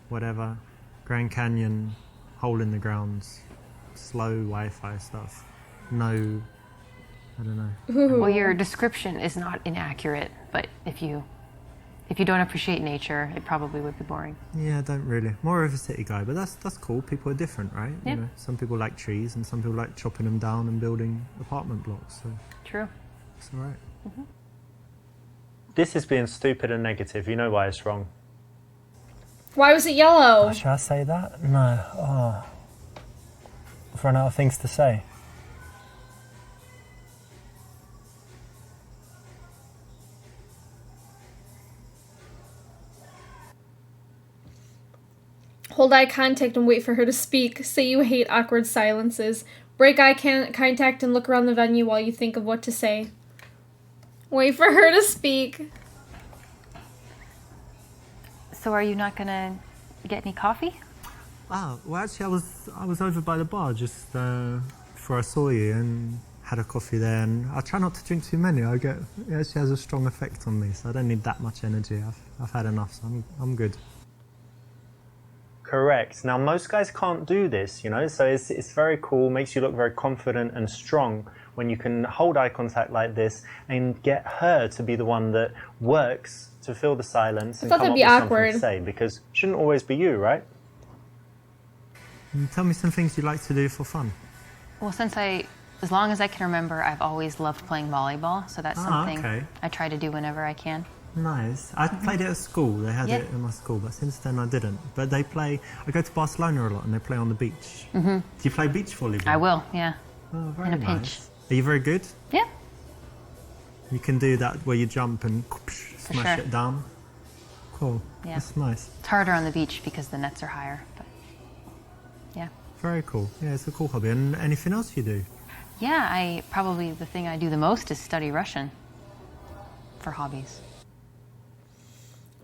[SPEAKER 2] whatever. Grand Canyon, hole in the ground, slow Wi-Fi stuff. No, I don't know.
[SPEAKER 3] Well, your description is not inaccurate, but if you don't appreciate nature, it probably would be boring.
[SPEAKER 2] Yeah, I don't really. More of a city guy, but that's cool. People are different, right?
[SPEAKER 3] Yeah.
[SPEAKER 2] You know, some people like trees, and some people like chopping them down and building apartment blocks. So
[SPEAKER 3] True.
[SPEAKER 2] it's all right. This is being stupid and negative. You know why it's wrong.
[SPEAKER 1] Why was it yellow?
[SPEAKER 2] Should I say that? No. Oh. I've run out of things to say.
[SPEAKER 1] Hold eye contact and wait for her to speak. Say you hate awkward silences. Break eye contact and look around the venue while you think of what to say. Wait for her to speak.
[SPEAKER 3] So are you not going to get any coffee?
[SPEAKER 2] Oh, well, actually, I was over by the bar just before I saw you and had a coffee there. And I try not to drink too many. It actually has a strong effect on me, so I don't need that much energy. I've had enough, so I'm good. Correct. Now, most guys can't do this, you know, so it's very cool, makes you look very confident and strong when you can hold eye contact like this and get her to be the one that works to fill the silence and
[SPEAKER 1] thought
[SPEAKER 2] come
[SPEAKER 1] that'd
[SPEAKER 2] up
[SPEAKER 1] be
[SPEAKER 2] with
[SPEAKER 1] awkward.
[SPEAKER 2] something to say, because it shouldn't always be you, right? Tell me some things you like to do for fun.
[SPEAKER 3] Well, as long as I can remember, I've always loved playing volleyball, so that's something
[SPEAKER 2] okay.
[SPEAKER 3] I try to do whenever I can.
[SPEAKER 2] Nice. I played it at school. They had it in my school, but since then I didn't. But I go to Barcelona a lot and they play on the beach. Mm-hmm. Do you play beach volleyball?
[SPEAKER 3] I will, yeah.
[SPEAKER 2] Oh, very
[SPEAKER 3] in a
[SPEAKER 2] nice.
[SPEAKER 3] pinch.
[SPEAKER 2] Are you very good?
[SPEAKER 3] Yeah.
[SPEAKER 2] You can do that where you jump and smash
[SPEAKER 3] sure.
[SPEAKER 2] it down? Cool.
[SPEAKER 3] Yeah.
[SPEAKER 2] That's nice.
[SPEAKER 3] It's harder on the beach because the nets are higher, but yeah.
[SPEAKER 2] Very cool. Yeah, it's a cool hobby. And anything else you do?
[SPEAKER 3] Yeah, probably the thing I do the most is study Russian for hobbies.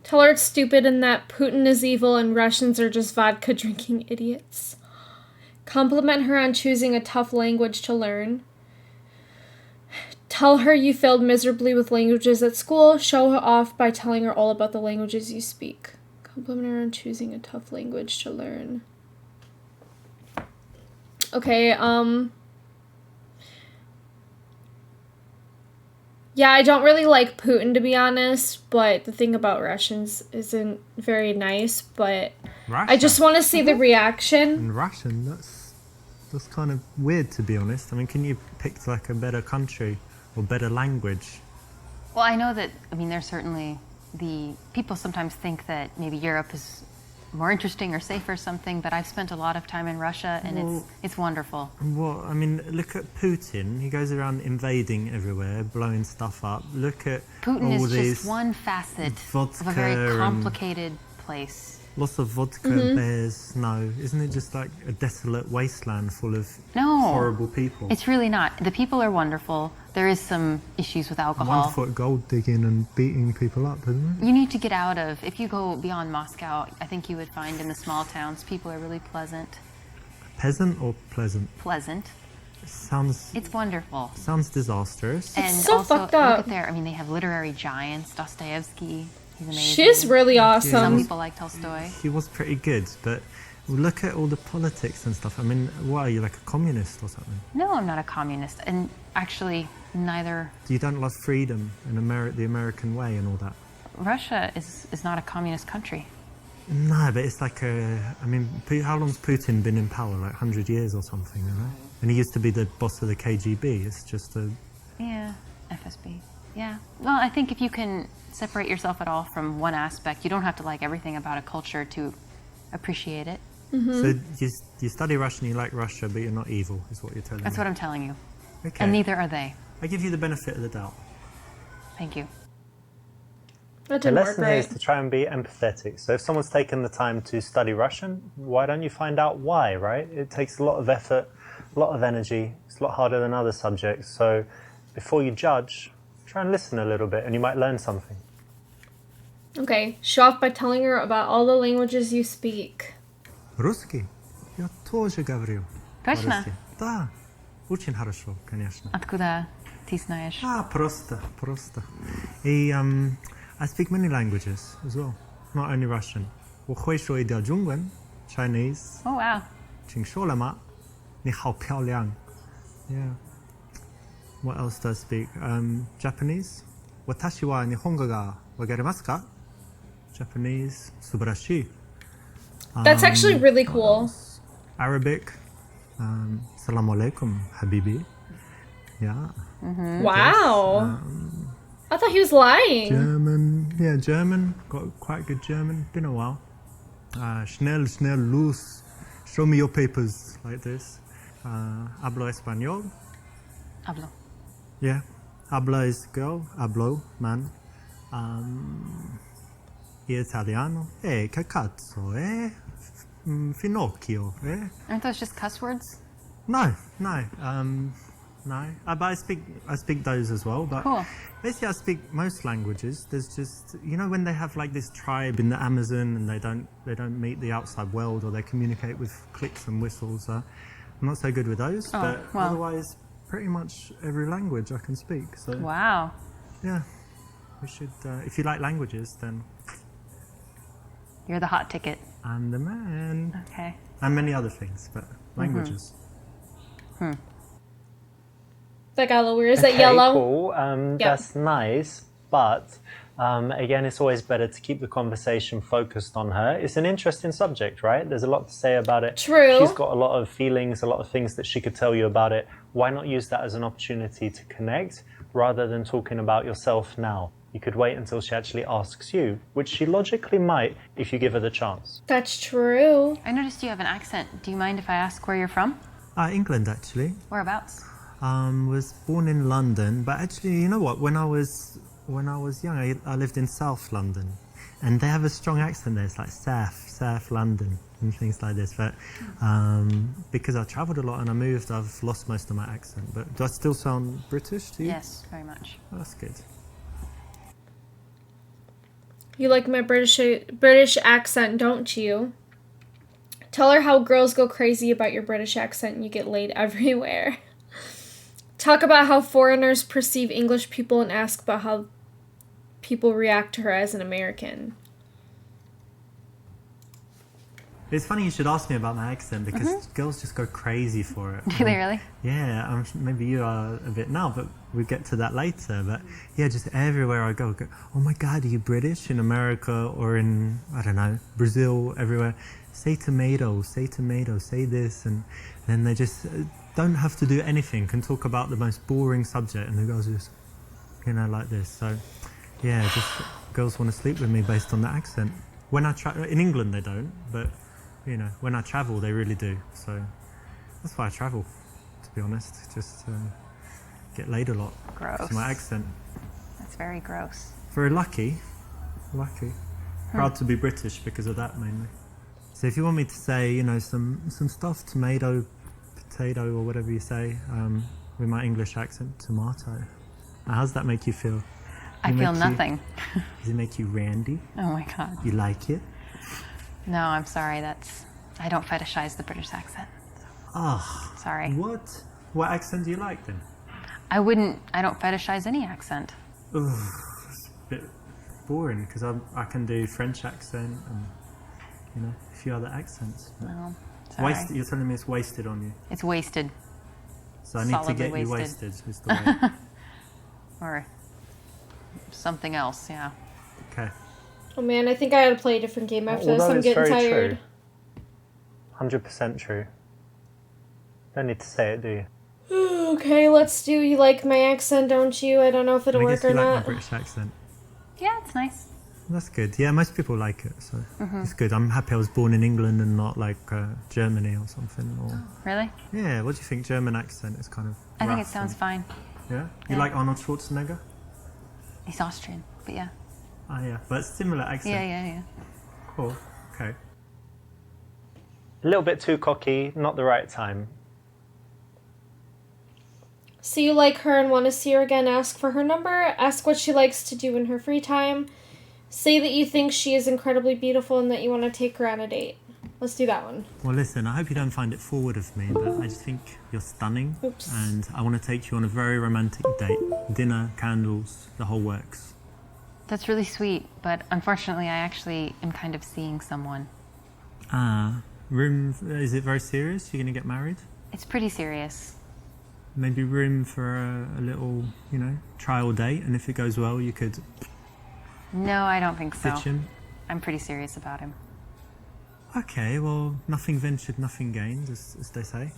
[SPEAKER 1] Tell her it's stupid and that Putin is evil and Russians are just vodka drinking idiots. Compliment her on choosing a tough language to learn. Tell her you failed miserably with languages at school. Show her off by telling her all about the languages you speak. Compliment her on choosing a tough language to learn. Okay, yeah, I don't really like Putin, to be honest, but the thing about Russians isn't very nice, but
[SPEAKER 2] Russia?
[SPEAKER 1] I just want to see the reaction.
[SPEAKER 2] In Russian, that's kind of weird, to be honest. I mean, can you pick like a better country or better language?
[SPEAKER 3] Well, I know that, there's certainly people sometimes think that maybe Europe is more interesting or safe or something, but I've spent a lot of time in Russia and it's wonderful.
[SPEAKER 2] Well, I mean, look at Putin. He goes around invading everywhere, blowing stuff up. Look at
[SPEAKER 3] Putin
[SPEAKER 2] all
[SPEAKER 3] is
[SPEAKER 2] these
[SPEAKER 3] just one facet
[SPEAKER 2] vodka
[SPEAKER 3] of a very
[SPEAKER 2] and
[SPEAKER 3] complicated place.
[SPEAKER 2] lots of vodka and bears. No, isn't it just like a desolate wasteland full of
[SPEAKER 3] No.
[SPEAKER 2] horrible people?
[SPEAKER 3] It's really not. The people are wonderful. There is some issues with alcohol.
[SPEAKER 2] Wonderful at gold digging and beating people up, isn't it?
[SPEAKER 3] You need to get out of, if you go beyond Moscow, I think you would find in the small towns, people are really pleasant.
[SPEAKER 2] Peasant or pleasant?
[SPEAKER 3] Pleasant.
[SPEAKER 2] Sounds
[SPEAKER 3] It's wonderful.
[SPEAKER 2] disastrous.
[SPEAKER 3] And
[SPEAKER 1] so
[SPEAKER 3] also,
[SPEAKER 1] fucked up.
[SPEAKER 3] look at they have literary giants, Dostoevsky, he's amazing.
[SPEAKER 1] She's really
[SPEAKER 3] Some
[SPEAKER 1] awesome.
[SPEAKER 3] people like Tolstoy.
[SPEAKER 2] He was pretty good, but look at all the politics and stuff. I mean, what are you, like a communist or something?
[SPEAKER 3] No, I'm not a communist. And actually, neither.
[SPEAKER 2] You don't love freedom and the American way and all that?
[SPEAKER 3] Russia is not a communist country.
[SPEAKER 2] No, but it's like I mean, how long's Putin been in power? Like 100 years or something, you know? And he used to be the boss of the KGB. It's just a...
[SPEAKER 3] Yeah, FSB. Yeah. Well, I think if you can separate yourself at all from one aspect, you don't have to like everything about a culture to appreciate it.
[SPEAKER 2] So you study Russian, you like Russia, but you're not evil, is what you're telling
[SPEAKER 3] That's
[SPEAKER 2] me.
[SPEAKER 3] what I'm telling you.
[SPEAKER 2] Okay.
[SPEAKER 3] And neither are they.
[SPEAKER 2] I give you the benefit of the doubt.
[SPEAKER 3] Thank you.
[SPEAKER 1] That
[SPEAKER 2] The
[SPEAKER 1] didn't work
[SPEAKER 2] lesson here is
[SPEAKER 1] right.
[SPEAKER 2] to try and be empathetic. So if someone's taken the time to study Russian, why don't you find out why, right? It takes a lot of effort, a lot of energy. It's a lot harder than other subjects. So before you judge, try and listen a little bit and you might learn something.
[SPEAKER 1] Okay, show off by telling her about all the languages you speak.
[SPEAKER 2] Русский? Я тоже говорю.
[SPEAKER 3] Точно?
[SPEAKER 2] по-русски. Да. Очень хорошо, конечно.
[SPEAKER 3] Откуда ты знаешь?
[SPEAKER 2] Просто. И I speak many languages as well, not only Russian. 我会说一点中文 Chinese,
[SPEAKER 3] Oh, wow.
[SPEAKER 2] 请说了吗？你好漂亮 Yeah. What else do I speak? Japanese? 私は日本語がわかりますか Japanese, 素晴らしい
[SPEAKER 1] That's actually really cool.
[SPEAKER 2] Arabic, Assalamu alaikum, habibi. Yeah.
[SPEAKER 1] Wow. I thought he was lying.
[SPEAKER 2] German. Got quite good German. Been a while. Schnell, los. Show me your papers, like this. Hablo español.
[SPEAKER 3] Hablo.
[SPEAKER 2] Yeah. Habla is girl. Hablo, man. Italiano. Che cazzo, Finocchio,
[SPEAKER 3] Aren't those just cuss words?
[SPEAKER 2] No. No, but I speak those as well. But
[SPEAKER 3] Cool.
[SPEAKER 2] basically, I speak most languages. There's just when they have like this tribe in the Amazon and they don't meet the outside world or they communicate with clicks and whistles. I'm not so good with those.
[SPEAKER 3] Oh,
[SPEAKER 2] but
[SPEAKER 3] well.
[SPEAKER 2] otherwise, pretty much every language I can speak. So
[SPEAKER 3] Wow.
[SPEAKER 2] yeah, we should. If you like languages, then
[SPEAKER 3] You're the hot ticket.
[SPEAKER 2] I'm the man.
[SPEAKER 3] Okay.
[SPEAKER 2] And many other things, but languages.
[SPEAKER 1] That got a little weird. Is that
[SPEAKER 2] Okay,
[SPEAKER 1] yellow?
[SPEAKER 2] cool. That's nice, but again, it's always better to keep the conversation focused on her. It's an interesting subject, right? There's a lot to say about it.
[SPEAKER 1] True.
[SPEAKER 2] She's got a lot of feelings, a lot of things that she could tell you about it. Why not use that as an opportunity to connect rather than talking about yourself now? You could wait until she actually asks you, which she logically might if you give her the chance.
[SPEAKER 1] That's true.
[SPEAKER 3] I noticed you have an accent. Do you mind if I ask where you're from?
[SPEAKER 2] England, actually.
[SPEAKER 3] Whereabouts?
[SPEAKER 2] Was born in London, but actually, you know what? When I was young, I lived in South London, and they have a strong accent there. It's like South London and things like this. But because I travelled a lot and I moved, I've lost most of my accent. But do I still sound British to you?
[SPEAKER 3] Yes, very much.
[SPEAKER 2] Oh, that's good.
[SPEAKER 1] You like my British accent, don't you? Tell her how girls go crazy about your British accent and you get laid everywhere. Talk about how foreigners perceive English people and ask about how people react to her as an American.
[SPEAKER 2] It's funny you should ask me about my accent because girls just go crazy for it.
[SPEAKER 3] Do they really?
[SPEAKER 2] Yeah, maybe you are a bit now, but we'll get to that later. But yeah, just everywhere I go, oh my God, are you British? In America or in, I don't know, Brazil, everywhere. Say tomato, say this. And then they just don't have to do anything, can talk about the most boring subject. And the girls are just, like this. So yeah, just girls want to sleep with me based on the accent. When I in England they don't, but when I travel they really do. So that's why I travel, to be honest. Just get laid a lot.
[SPEAKER 3] Gross.
[SPEAKER 2] It's my accent.
[SPEAKER 3] That's very gross.
[SPEAKER 2] Very lucky. Proud to be British because of that mainly. So if you want me to say, some stuff, tomato, potato, or whatever you say, with my English accent, tomato. How does that make you feel?
[SPEAKER 3] I feel nothing.
[SPEAKER 2] Does it make you randy?
[SPEAKER 3] Oh my God.
[SPEAKER 2] You like it?
[SPEAKER 3] No, I'm sorry. I don't fetishize the British accent. Sorry.
[SPEAKER 2] What? What accent do you like then?
[SPEAKER 3] I don't fetishize any accent.
[SPEAKER 2] Ugh, it's a bit boring because I can do French accent and a few other accents.
[SPEAKER 3] No, sorry.
[SPEAKER 2] You're telling me it's wasted on you.
[SPEAKER 3] It's wasted.
[SPEAKER 2] So I need to
[SPEAKER 3] Solidly
[SPEAKER 2] get you
[SPEAKER 3] wasted.
[SPEAKER 2] wasted. Is the way.
[SPEAKER 3] Or something else, yeah.
[SPEAKER 2] Okay.
[SPEAKER 1] Oh man, I think I gotta play a different game after this.
[SPEAKER 2] Although
[SPEAKER 1] I'm
[SPEAKER 2] it's
[SPEAKER 1] getting
[SPEAKER 2] very
[SPEAKER 1] tired.
[SPEAKER 2] true. 100% true. Don't need to say it, do you?
[SPEAKER 1] Okay, let's do. You like my accent, don't you? I don't know if it'll
[SPEAKER 2] I
[SPEAKER 1] work
[SPEAKER 2] guess you
[SPEAKER 1] or
[SPEAKER 2] like my
[SPEAKER 1] not.
[SPEAKER 2] British accent.
[SPEAKER 3] Yeah, it's nice.
[SPEAKER 2] That's good. Yeah, most people like it, so it's good. I'm happy I was born in England and not like Germany or something. Or
[SPEAKER 3] Really?
[SPEAKER 2] yeah, what do you think? German accent is kind of.
[SPEAKER 3] I think it
[SPEAKER 2] rough
[SPEAKER 3] sounds
[SPEAKER 2] and-
[SPEAKER 3] fine.
[SPEAKER 2] Yeah, you
[SPEAKER 3] Yeah.
[SPEAKER 2] like Arnold Schwarzenegger?
[SPEAKER 3] He's Austrian, but yeah.
[SPEAKER 2] Ah, yeah, but similar accent.
[SPEAKER 3] Yeah.
[SPEAKER 2] Cool. Okay. A little bit too cocky, not the right time.
[SPEAKER 1] So you like her and want to see her again, ask for her number, ask what she likes to do in her free time, say that you think she is incredibly beautiful and that you want to take her on a date. Let's do that one.
[SPEAKER 2] Well, listen, I hope you don't find it forward of me, but I just think you're stunning.
[SPEAKER 1] Oops.
[SPEAKER 2] And I want to take you on a very romantic date. Dinner, candles, the whole works.
[SPEAKER 3] That's really sweet, but unfortunately, I actually am kind of seeing someone.
[SPEAKER 2] Is it very serious? You're going to get married?
[SPEAKER 3] It's pretty serious.
[SPEAKER 2] Maybe room for a little, trial date, and if it goes well, you could
[SPEAKER 3] No, I don't think so.
[SPEAKER 2] ditch him.
[SPEAKER 3] I'm pretty serious about him.
[SPEAKER 2] Okay, well, nothing ventured, nothing gained, as they say.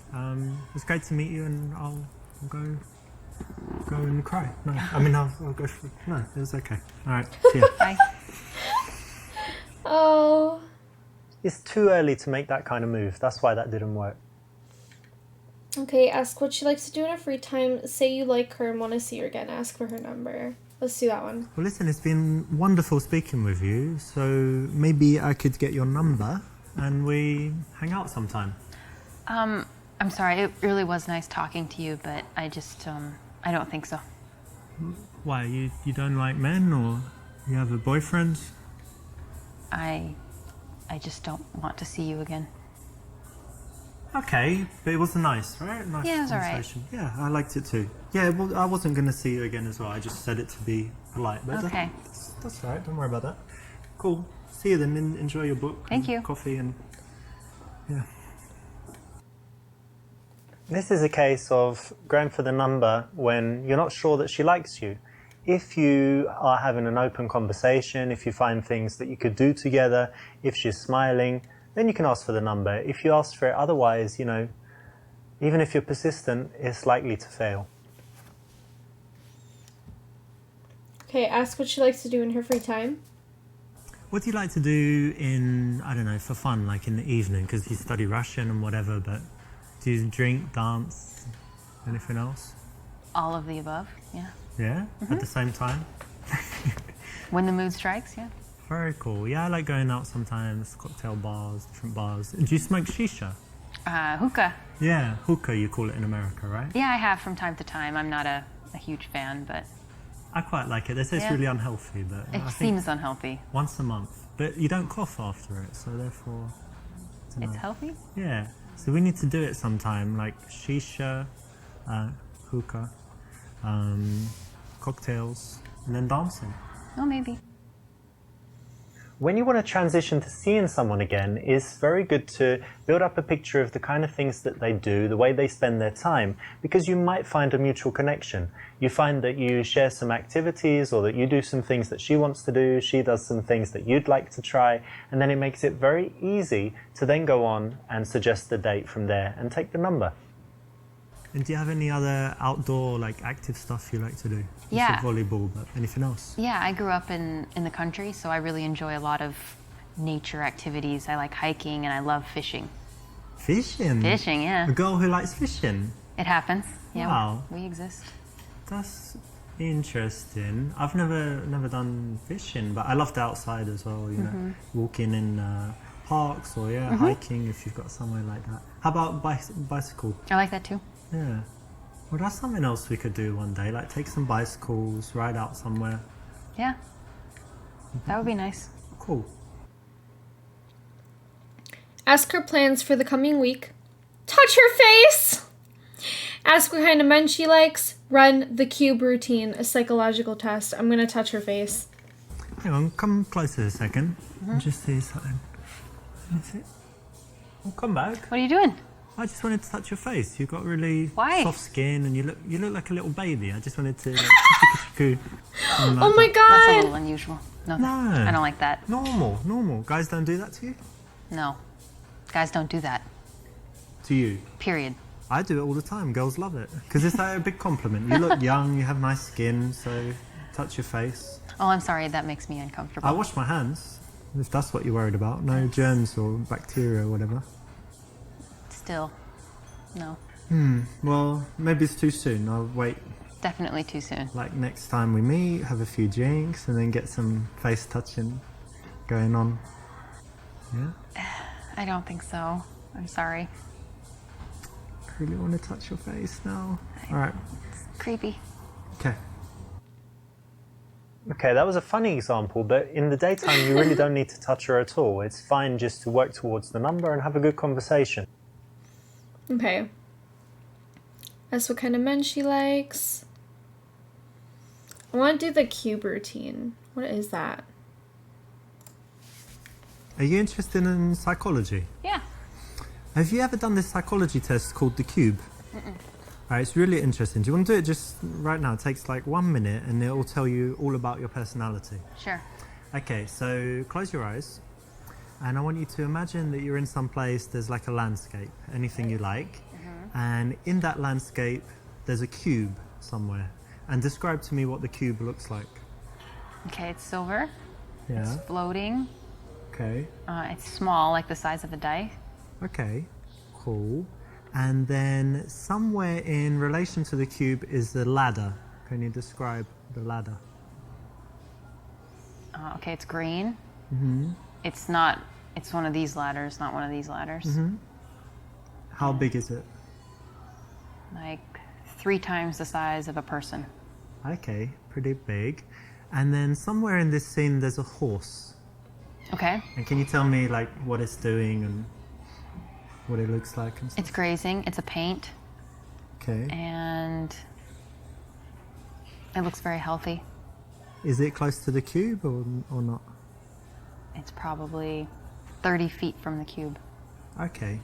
[SPEAKER 2] It's great to meet you, and I'll go and cry. No, I mean, I'll go for... No, it was okay. All right, see ya.
[SPEAKER 3] Bye.
[SPEAKER 1] Oh.
[SPEAKER 2] It's too early to make that kind of move. That's why that didn't work.
[SPEAKER 1] Okay, ask what she likes to do in her free time, say you like her and want to see her again, ask for her number. Let's do that one.
[SPEAKER 2] Well, listen, it's been wonderful speaking with you, so maybe I could get your number and we hang out sometime.
[SPEAKER 3] I'm sorry, it really was nice talking to you, but I just, I don't think so.
[SPEAKER 2] Why, you don't like men, or you have a boyfriend?
[SPEAKER 3] I just don't want to see you again.
[SPEAKER 2] Okay, but it was nice, right? Nice
[SPEAKER 3] Yeah, it was all right.
[SPEAKER 2] conversation. Yeah, I liked it too. Yeah, well, I wasn't going to see you again as well. I just said it to be polite. But
[SPEAKER 3] Okay.
[SPEAKER 2] That's all right. Don't worry about that. Cool. See you then. Enjoy your book.
[SPEAKER 3] Thank
[SPEAKER 2] and
[SPEAKER 3] you.
[SPEAKER 2] Coffee and... Yeah. This is a case of going for the number when you're not sure that she likes you. If you are having an open conversation, if you find things that you could do together, if she's smiling, then you can ask for the number. If you ask for it otherwise, even if you're persistent, it's likely to fail.
[SPEAKER 1] Okay, ask what she likes to do in her free time.
[SPEAKER 2] What do you like to do in, I don't know, for fun, like in the evening? Because you study Russian and whatever, but do you drink, dance, anything else?
[SPEAKER 3] All of the above, yeah.
[SPEAKER 2] Yeah? At the same time?
[SPEAKER 3] When the mood strikes, yeah.
[SPEAKER 2] Very cool. Yeah, I like going out sometimes, cocktail bars, different bars. Do you smoke shisha?
[SPEAKER 3] Hookah.
[SPEAKER 2] Yeah, hookah you call it in America, right?
[SPEAKER 3] Yeah, I have from time to time. I'm not a huge fan, but
[SPEAKER 2] I quite like it. They say it's
[SPEAKER 3] Yeah.
[SPEAKER 2] really unhealthy, but
[SPEAKER 3] it
[SPEAKER 2] I think
[SPEAKER 3] seems unhealthy.
[SPEAKER 2] once a month. But you don't cough after it, so therefore... I don't
[SPEAKER 3] It's
[SPEAKER 2] know.
[SPEAKER 3] healthy?
[SPEAKER 2] Yeah, so we need to do it sometime, like shisha, hookah, cocktails, and then dancing.
[SPEAKER 3] Oh, maybe.
[SPEAKER 2] When you want to transition to seeing someone again, it's very good to build up a picture of the kind of things that they do, the way they spend their time, because you might find a mutual connection. You find that you share some activities, or that you do some things that she wants to do, she does some things that you'd like to try, and then it makes it very easy to then go on and suggest the date from there and take the number. And do you have any other outdoor, active stuff you like to do? You
[SPEAKER 3] Yeah.
[SPEAKER 2] said volleyball, but anything else?
[SPEAKER 3] Yeah, I grew up in the country, so I really enjoy a lot of nature activities. I like hiking and I love fishing.
[SPEAKER 2] Fishing?
[SPEAKER 3] Fishing, yeah.
[SPEAKER 2] A girl who likes fishing?
[SPEAKER 3] It happens. Yeah,
[SPEAKER 2] Wow.
[SPEAKER 3] we exist.
[SPEAKER 2] That's interesting. I've never done fishing, but I love the outside as well, walking in parks or hiking if you've got somewhere like that. How about bicycle?
[SPEAKER 3] I like that too.
[SPEAKER 2] Yeah. Well, that's something else we could do one day, take some bicycles, ride out somewhere.
[SPEAKER 3] Yeah. That would be nice.
[SPEAKER 2] Cool.
[SPEAKER 1] Ask her plans for the coming week. Touch her face! Ask what kind of men she likes. Run the cube routine, a psychological test. I'm going to touch her face.
[SPEAKER 2] Hang on, come closer a second and just see something. Let me see. Well, come back.
[SPEAKER 3] What are you doing?
[SPEAKER 2] I just wanted to touch your face. You've got really
[SPEAKER 3] Why?
[SPEAKER 2] soft skin, and you look like a little baby. I just wanted to. Like,
[SPEAKER 1] Oh my
[SPEAKER 3] That's a
[SPEAKER 1] god!
[SPEAKER 3] little unusual. No, I don't like that.
[SPEAKER 2] Normal. Guys don't do that to you.
[SPEAKER 3] No. Guys don't do that.
[SPEAKER 2] To you.
[SPEAKER 3] Period.
[SPEAKER 2] I do it all the time. Girls love it because it's like a big compliment. You look young. You have nice skin. So touch your face.
[SPEAKER 3] Oh, I'm sorry. That makes me uncomfortable.
[SPEAKER 2] I wash my hands. If that's what you're worried about, no germs or bacteria or whatever.
[SPEAKER 3] Still, no.
[SPEAKER 2] Well, maybe it's too soon. I'll wait.
[SPEAKER 3] Definitely too soon.
[SPEAKER 2] Like next time we meet, have a few drinks, and then get some face touching going on. Yeah.
[SPEAKER 3] I don't think so. I'm sorry.
[SPEAKER 2] I really want to touch your face now. All right.
[SPEAKER 3] Creepy.
[SPEAKER 2] Okay. Okay, that was a funny example, but in the daytime you really don't need to touch her at all. It's fine just to work towards the number and have a good conversation.
[SPEAKER 1] Okay. Ask what kind of men she likes. I want to do the cube routine. What is that?
[SPEAKER 2] Are you interested in psychology?
[SPEAKER 3] Yeah.
[SPEAKER 2] Have you ever done this psychology test called the cube? Alright, it's really interesting. Do you want to do it just right now? It takes like 1 minute and it will tell you all about your personality.
[SPEAKER 3] Sure.
[SPEAKER 2] Okay, so close your eyes and I want you to imagine that you're in some place, there's like a landscape, anything you like, and in that landscape there's a cube somewhere. And describe to me what the cube looks like.
[SPEAKER 3] Okay, it's silver.
[SPEAKER 2] Yeah.
[SPEAKER 3] It's floating.
[SPEAKER 2] Okay.
[SPEAKER 3] It's small, like the size of a die.
[SPEAKER 2] Okay. Cool. And then somewhere in relation to the cube is the ladder. Can you describe the ladder?
[SPEAKER 3] Okay, it's green. Mm-hmm. It's one of these ladders, not one of these ladders.
[SPEAKER 2] Mm-hmm. How big is it?
[SPEAKER 3] Like 3 times the size of a person.
[SPEAKER 2] Okay, pretty big. And then somewhere in this scene there's a horse.
[SPEAKER 3] Okay.
[SPEAKER 2] And can you tell me like what it's doing and what it looks like and stuff?
[SPEAKER 3] It's grazing. It's a paint.
[SPEAKER 2] Okay.
[SPEAKER 3] And it looks very healthy.
[SPEAKER 2] Is it close to the cube or not?
[SPEAKER 3] It's probably 30 feet from the cube.
[SPEAKER 2] Okay.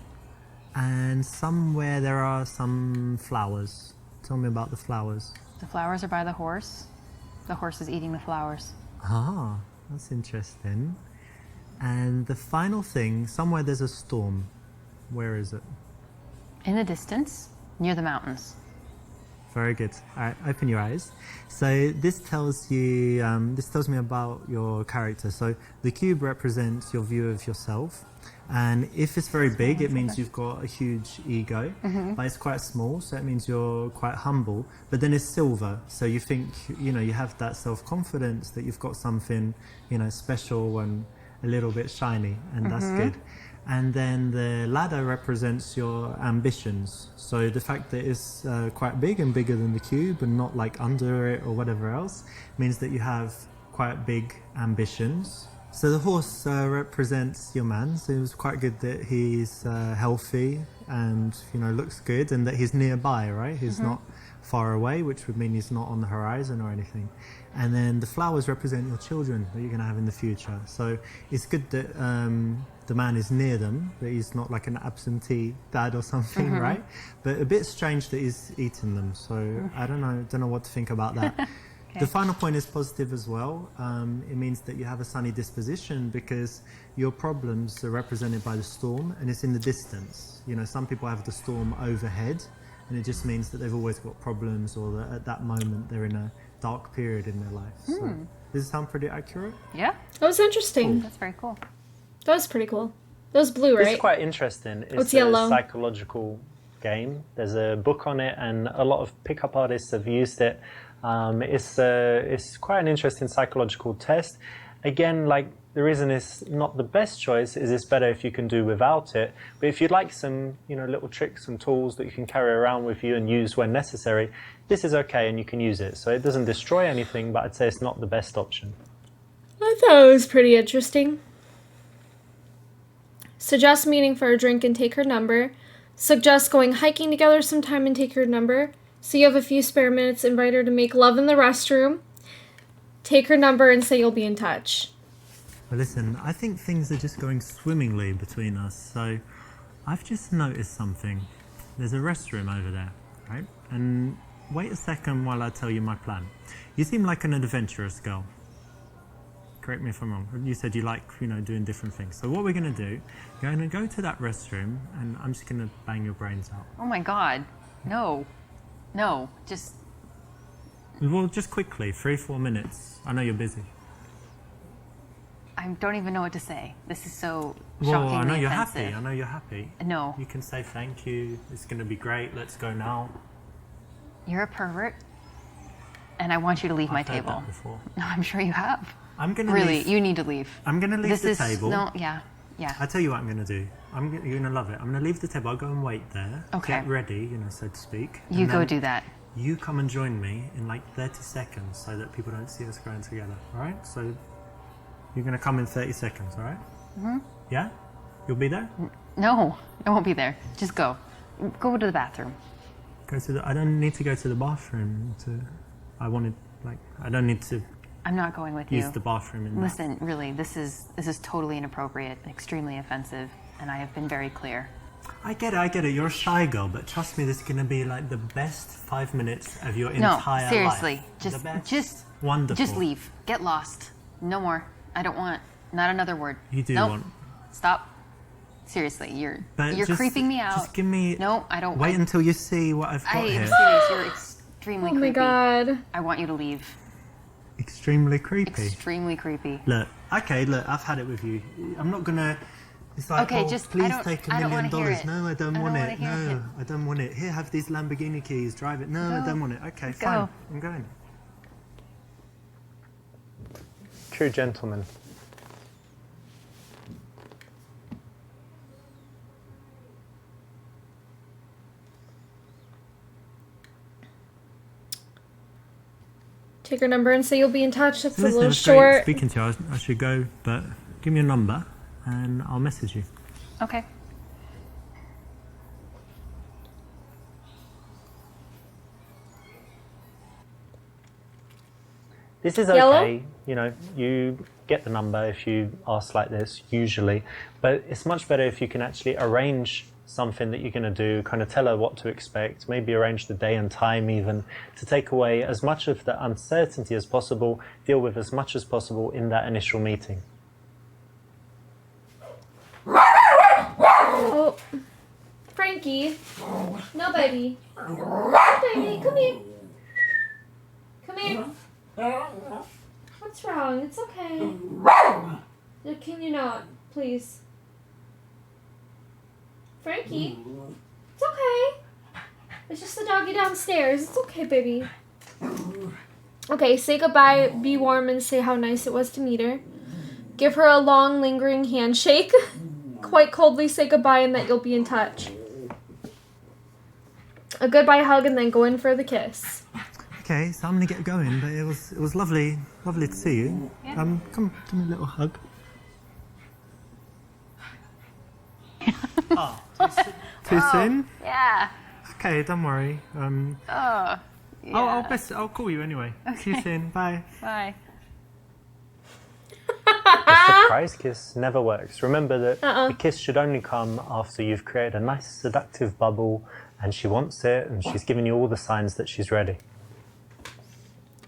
[SPEAKER 2] And somewhere there are some flowers. Tell me about the flowers.
[SPEAKER 3] The flowers are by the horse. The horse is eating the flowers.
[SPEAKER 2] Ah, that's interesting. And the final thing, somewhere there's a storm. Where is it?
[SPEAKER 3] In the distance, near the mountains.
[SPEAKER 2] Very good. All right, open your eyes. So this tells you, this tells me about your character. So the cube represents your view of yourself. And if it's very big, it means you've got a huge ego. But it's quite small, so it means you're quite humble. But then it's silver, so you think, you know, you have that self-confidence that you've got something, you know, special and a little bit shiny, and that's good. And then the ladder represents your ambitions. So the fact that it's quite big and bigger than the cube and not like under it or whatever else means that you have quite big ambitions. So the horse represents your man, so it was quite good that he's healthy and, you know, looks good, and that he's nearby, right? He's not far away, which would mean he's not on the horizon or anything. And then the flowers represent your children that you're going to have in the future. So it's good that the man is near them, that he's not like an absentee dad or something, right? But a bit strange that he's eating them. So I don't know what to think about that. The final point is positive as well. It means that you have a sunny disposition because your problems are represented by the storm and it's in the distance. You know, some people have the storm overhead and it just means that they've always got problems or that at that moment they're in a dark period in their life. So, does it sound pretty accurate?
[SPEAKER 3] Yeah.
[SPEAKER 1] That was interesting.
[SPEAKER 3] That's very cool.
[SPEAKER 1] That was pretty cool. That was blue, right?
[SPEAKER 2] It's quite interesting. It's
[SPEAKER 1] yellow.
[SPEAKER 2] a psychological game. There's a book on it and a lot of pickup artists have used it. It's quite an interesting psychological test. Again, like the reason it's not the best choice is it's better if you can do without it. But if you'd like some, you know, little tricks and tools that you can carry around with you and use when necessary, this is okay and you can use it. So it doesn't destroy anything, but I'd say it's not the best option.
[SPEAKER 1] I thought it was pretty interesting. Suggest meeting for a drink and take her number. Suggest going hiking together sometime and take her number. So you have a few spare minutes, invite her to make love in the restroom. Take her number and say you'll be in touch.
[SPEAKER 2] Well, listen, I think things are just going swimmingly between us. So I've just noticed something. There's a restroom over there, right? And wait a second while I tell you my plan. You seem like an adventurous girl. Correct me if I'm wrong. You said you like, doing different things. So what we're going to do, you're going to go to that restroom and I'm just going to bang your brains out.
[SPEAKER 3] Oh my God. No. No. Just.
[SPEAKER 2] Well, just quickly, 3-4 minutes. I know you're busy.
[SPEAKER 3] I don't even know what to say. This is so
[SPEAKER 2] Well,
[SPEAKER 3] shockingly
[SPEAKER 2] I know you're
[SPEAKER 3] offensive.
[SPEAKER 2] happy. I know you're happy.
[SPEAKER 3] No.
[SPEAKER 2] You can say thank you. It's going to be great. Let's go now.
[SPEAKER 3] You're a pervert, and I want you to leave my
[SPEAKER 2] I've heard
[SPEAKER 3] table.
[SPEAKER 2] that before.
[SPEAKER 3] No, I'm sure you have.
[SPEAKER 2] I'm going to
[SPEAKER 3] Really,
[SPEAKER 2] leave.
[SPEAKER 3] you need to leave.
[SPEAKER 2] I'm going to leave the table.
[SPEAKER 3] No, yeah.
[SPEAKER 2] I tell you what I'm going to do. You're going to love it. I'm going to leave the table. I'll go and wait there.
[SPEAKER 3] Okay.
[SPEAKER 2] Get ready, so to speak.
[SPEAKER 3] You
[SPEAKER 2] and
[SPEAKER 3] go
[SPEAKER 2] then
[SPEAKER 3] do that.
[SPEAKER 2] You come and join me in like 30 seconds so that people don't see us going together. All right? So you're going to come in 30 seconds, all right? Mm-hmm. Yeah? You'll be there?
[SPEAKER 3] No, I won't be there. Just go. Go to the bathroom.
[SPEAKER 2] I don't need to go to the bathroom I don't need to
[SPEAKER 3] I'm not going with
[SPEAKER 2] use
[SPEAKER 3] you.
[SPEAKER 2] the bathroom in
[SPEAKER 3] Listen, really, this is totally inappropriate, extremely offensive, and I have been very clear.
[SPEAKER 2] I get it. You're a shy girl, but trust me, this is going to be like the best 5 minutes of your entire
[SPEAKER 3] No, seriously,
[SPEAKER 2] life.
[SPEAKER 3] just
[SPEAKER 2] Wonderful.
[SPEAKER 3] Just leave. Get lost. No more. I don't want. Not another word.
[SPEAKER 2] You do
[SPEAKER 3] Nope.
[SPEAKER 2] want.
[SPEAKER 3] Stop. Seriously, you're
[SPEAKER 2] Just,
[SPEAKER 3] creeping me out.
[SPEAKER 2] Just give me.
[SPEAKER 3] No, I don't.
[SPEAKER 2] Wait until you see what I've got
[SPEAKER 3] I am
[SPEAKER 2] here.
[SPEAKER 3] serious. You're extremely
[SPEAKER 1] Oh my
[SPEAKER 3] creepy.
[SPEAKER 1] God.
[SPEAKER 3] I want you to leave.
[SPEAKER 2] Extremely creepy.
[SPEAKER 3] Extremely creepy.
[SPEAKER 2] Look, I've had it with you. I'm not gonna. It's like,
[SPEAKER 3] Okay,
[SPEAKER 2] oh,
[SPEAKER 3] just
[SPEAKER 2] please
[SPEAKER 3] I don't.
[SPEAKER 2] take $1
[SPEAKER 3] I don't
[SPEAKER 2] million.
[SPEAKER 3] want to hear it.
[SPEAKER 2] No, I don't
[SPEAKER 3] I
[SPEAKER 2] want
[SPEAKER 3] don't
[SPEAKER 2] it.
[SPEAKER 3] wanna hear
[SPEAKER 2] No,
[SPEAKER 3] it.
[SPEAKER 2] I don't want it. Here, have these Lamborghini keys. Drive it. No, I
[SPEAKER 3] Go.
[SPEAKER 2] don't want it. Okay,
[SPEAKER 3] Go.
[SPEAKER 2] fine. I'm going. True gentleman.
[SPEAKER 1] Take her number and say you'll be in touch. That's a
[SPEAKER 2] Listen,
[SPEAKER 1] little
[SPEAKER 2] it was great
[SPEAKER 1] short.
[SPEAKER 2] speaking to you. I should go, but give me a number and I'll message you.
[SPEAKER 3] Okay.
[SPEAKER 2] This is
[SPEAKER 1] Yellow?
[SPEAKER 2] okay. You get the number if you ask like this, usually. But it's much better if you can actually arrange something that you're going to do, kind of tell her what to expect, maybe arrange the day and time even, to take away as much of the uncertainty as possible, deal with as much as possible in that initial meeting.
[SPEAKER 1] Oh, Frankie. No, baby. No, baby. Come here. Come here. What's wrong? It's okay. Can you not, please? Frankie. It's okay. It's just the doggy downstairs. It's okay, baby. Okay, say goodbye, be warm, and say how nice it was to meet her. Give her a long, lingering handshake. Quite coldly say goodbye and that you'll be in touch. A goodbye hug and then go in for the kiss.
[SPEAKER 2] Okay, so I'm gonna get going, but it was lovely to see you.
[SPEAKER 3] Yeah.
[SPEAKER 2] Come, give me a little hug. Oh, too soon?
[SPEAKER 3] Yeah.
[SPEAKER 2] Okay, don't worry.
[SPEAKER 3] Yeah.
[SPEAKER 2] I'll call you anyway. See you soon. Bye.
[SPEAKER 3] Bye.
[SPEAKER 2] A surprise kiss never works. Remember that the kiss should only come after you've created a nice seductive bubble and she wants it and she's giving you all the signs that she's ready.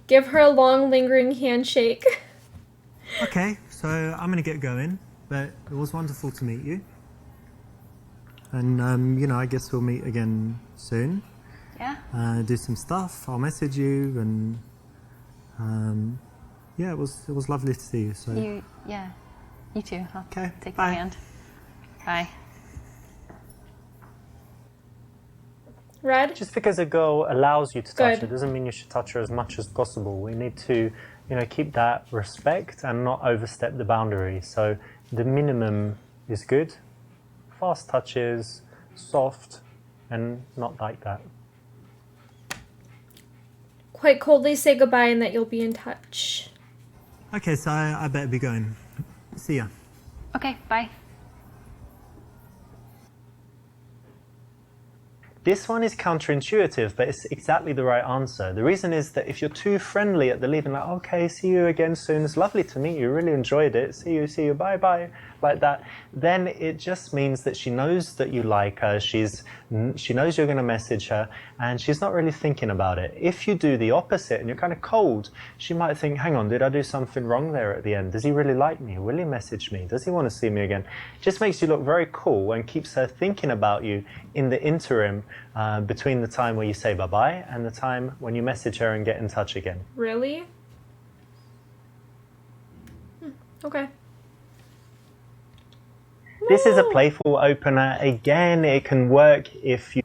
[SPEAKER 1] Give her a long, lingering handshake.
[SPEAKER 2] Okay, so I'm going to get going, but it was wonderful to meet you. And, I guess we'll meet again soon.
[SPEAKER 3] Yeah.
[SPEAKER 2] Do some stuff. I'll message you and, yeah, it was lovely to see you. So
[SPEAKER 3] You too. I'll
[SPEAKER 2] Okay,
[SPEAKER 3] take
[SPEAKER 2] bye.
[SPEAKER 3] your hand. Bye.
[SPEAKER 1] Red?
[SPEAKER 2] just because a girl allows you to touch
[SPEAKER 1] Good.
[SPEAKER 2] her doesn't mean you should touch her as much as possible. We need to, keep that respect and not overstep the boundary. So the minimum is good. Fast touches, soft, and not like that.
[SPEAKER 1] Quite coldly say goodbye and that you'll be in touch.
[SPEAKER 2] Okay, so I better be going. See ya.
[SPEAKER 3] Okay, bye.
[SPEAKER 2] This one is counterintuitive, but it's exactly the right answer. The reason is that if you're too friendly at the leave and like, okay, see you again soon, it's lovely to meet you, really enjoyed it, see you, bye bye, like that, then it just means that she knows that you like her, she knows you're going to message her, and she's not really thinking about it. If you do the opposite and you're kind of cold, she might think, hang on, did I do something wrong there at the end? Does he really like me? Will he message me? Does he want to see me again? It just makes you look very cool and keeps her thinking about you in the interim between the time where you say bye-bye and the time when you message her and get in touch again.
[SPEAKER 1] Really? Okay.
[SPEAKER 2] This is a playful opener. Again, it can work if you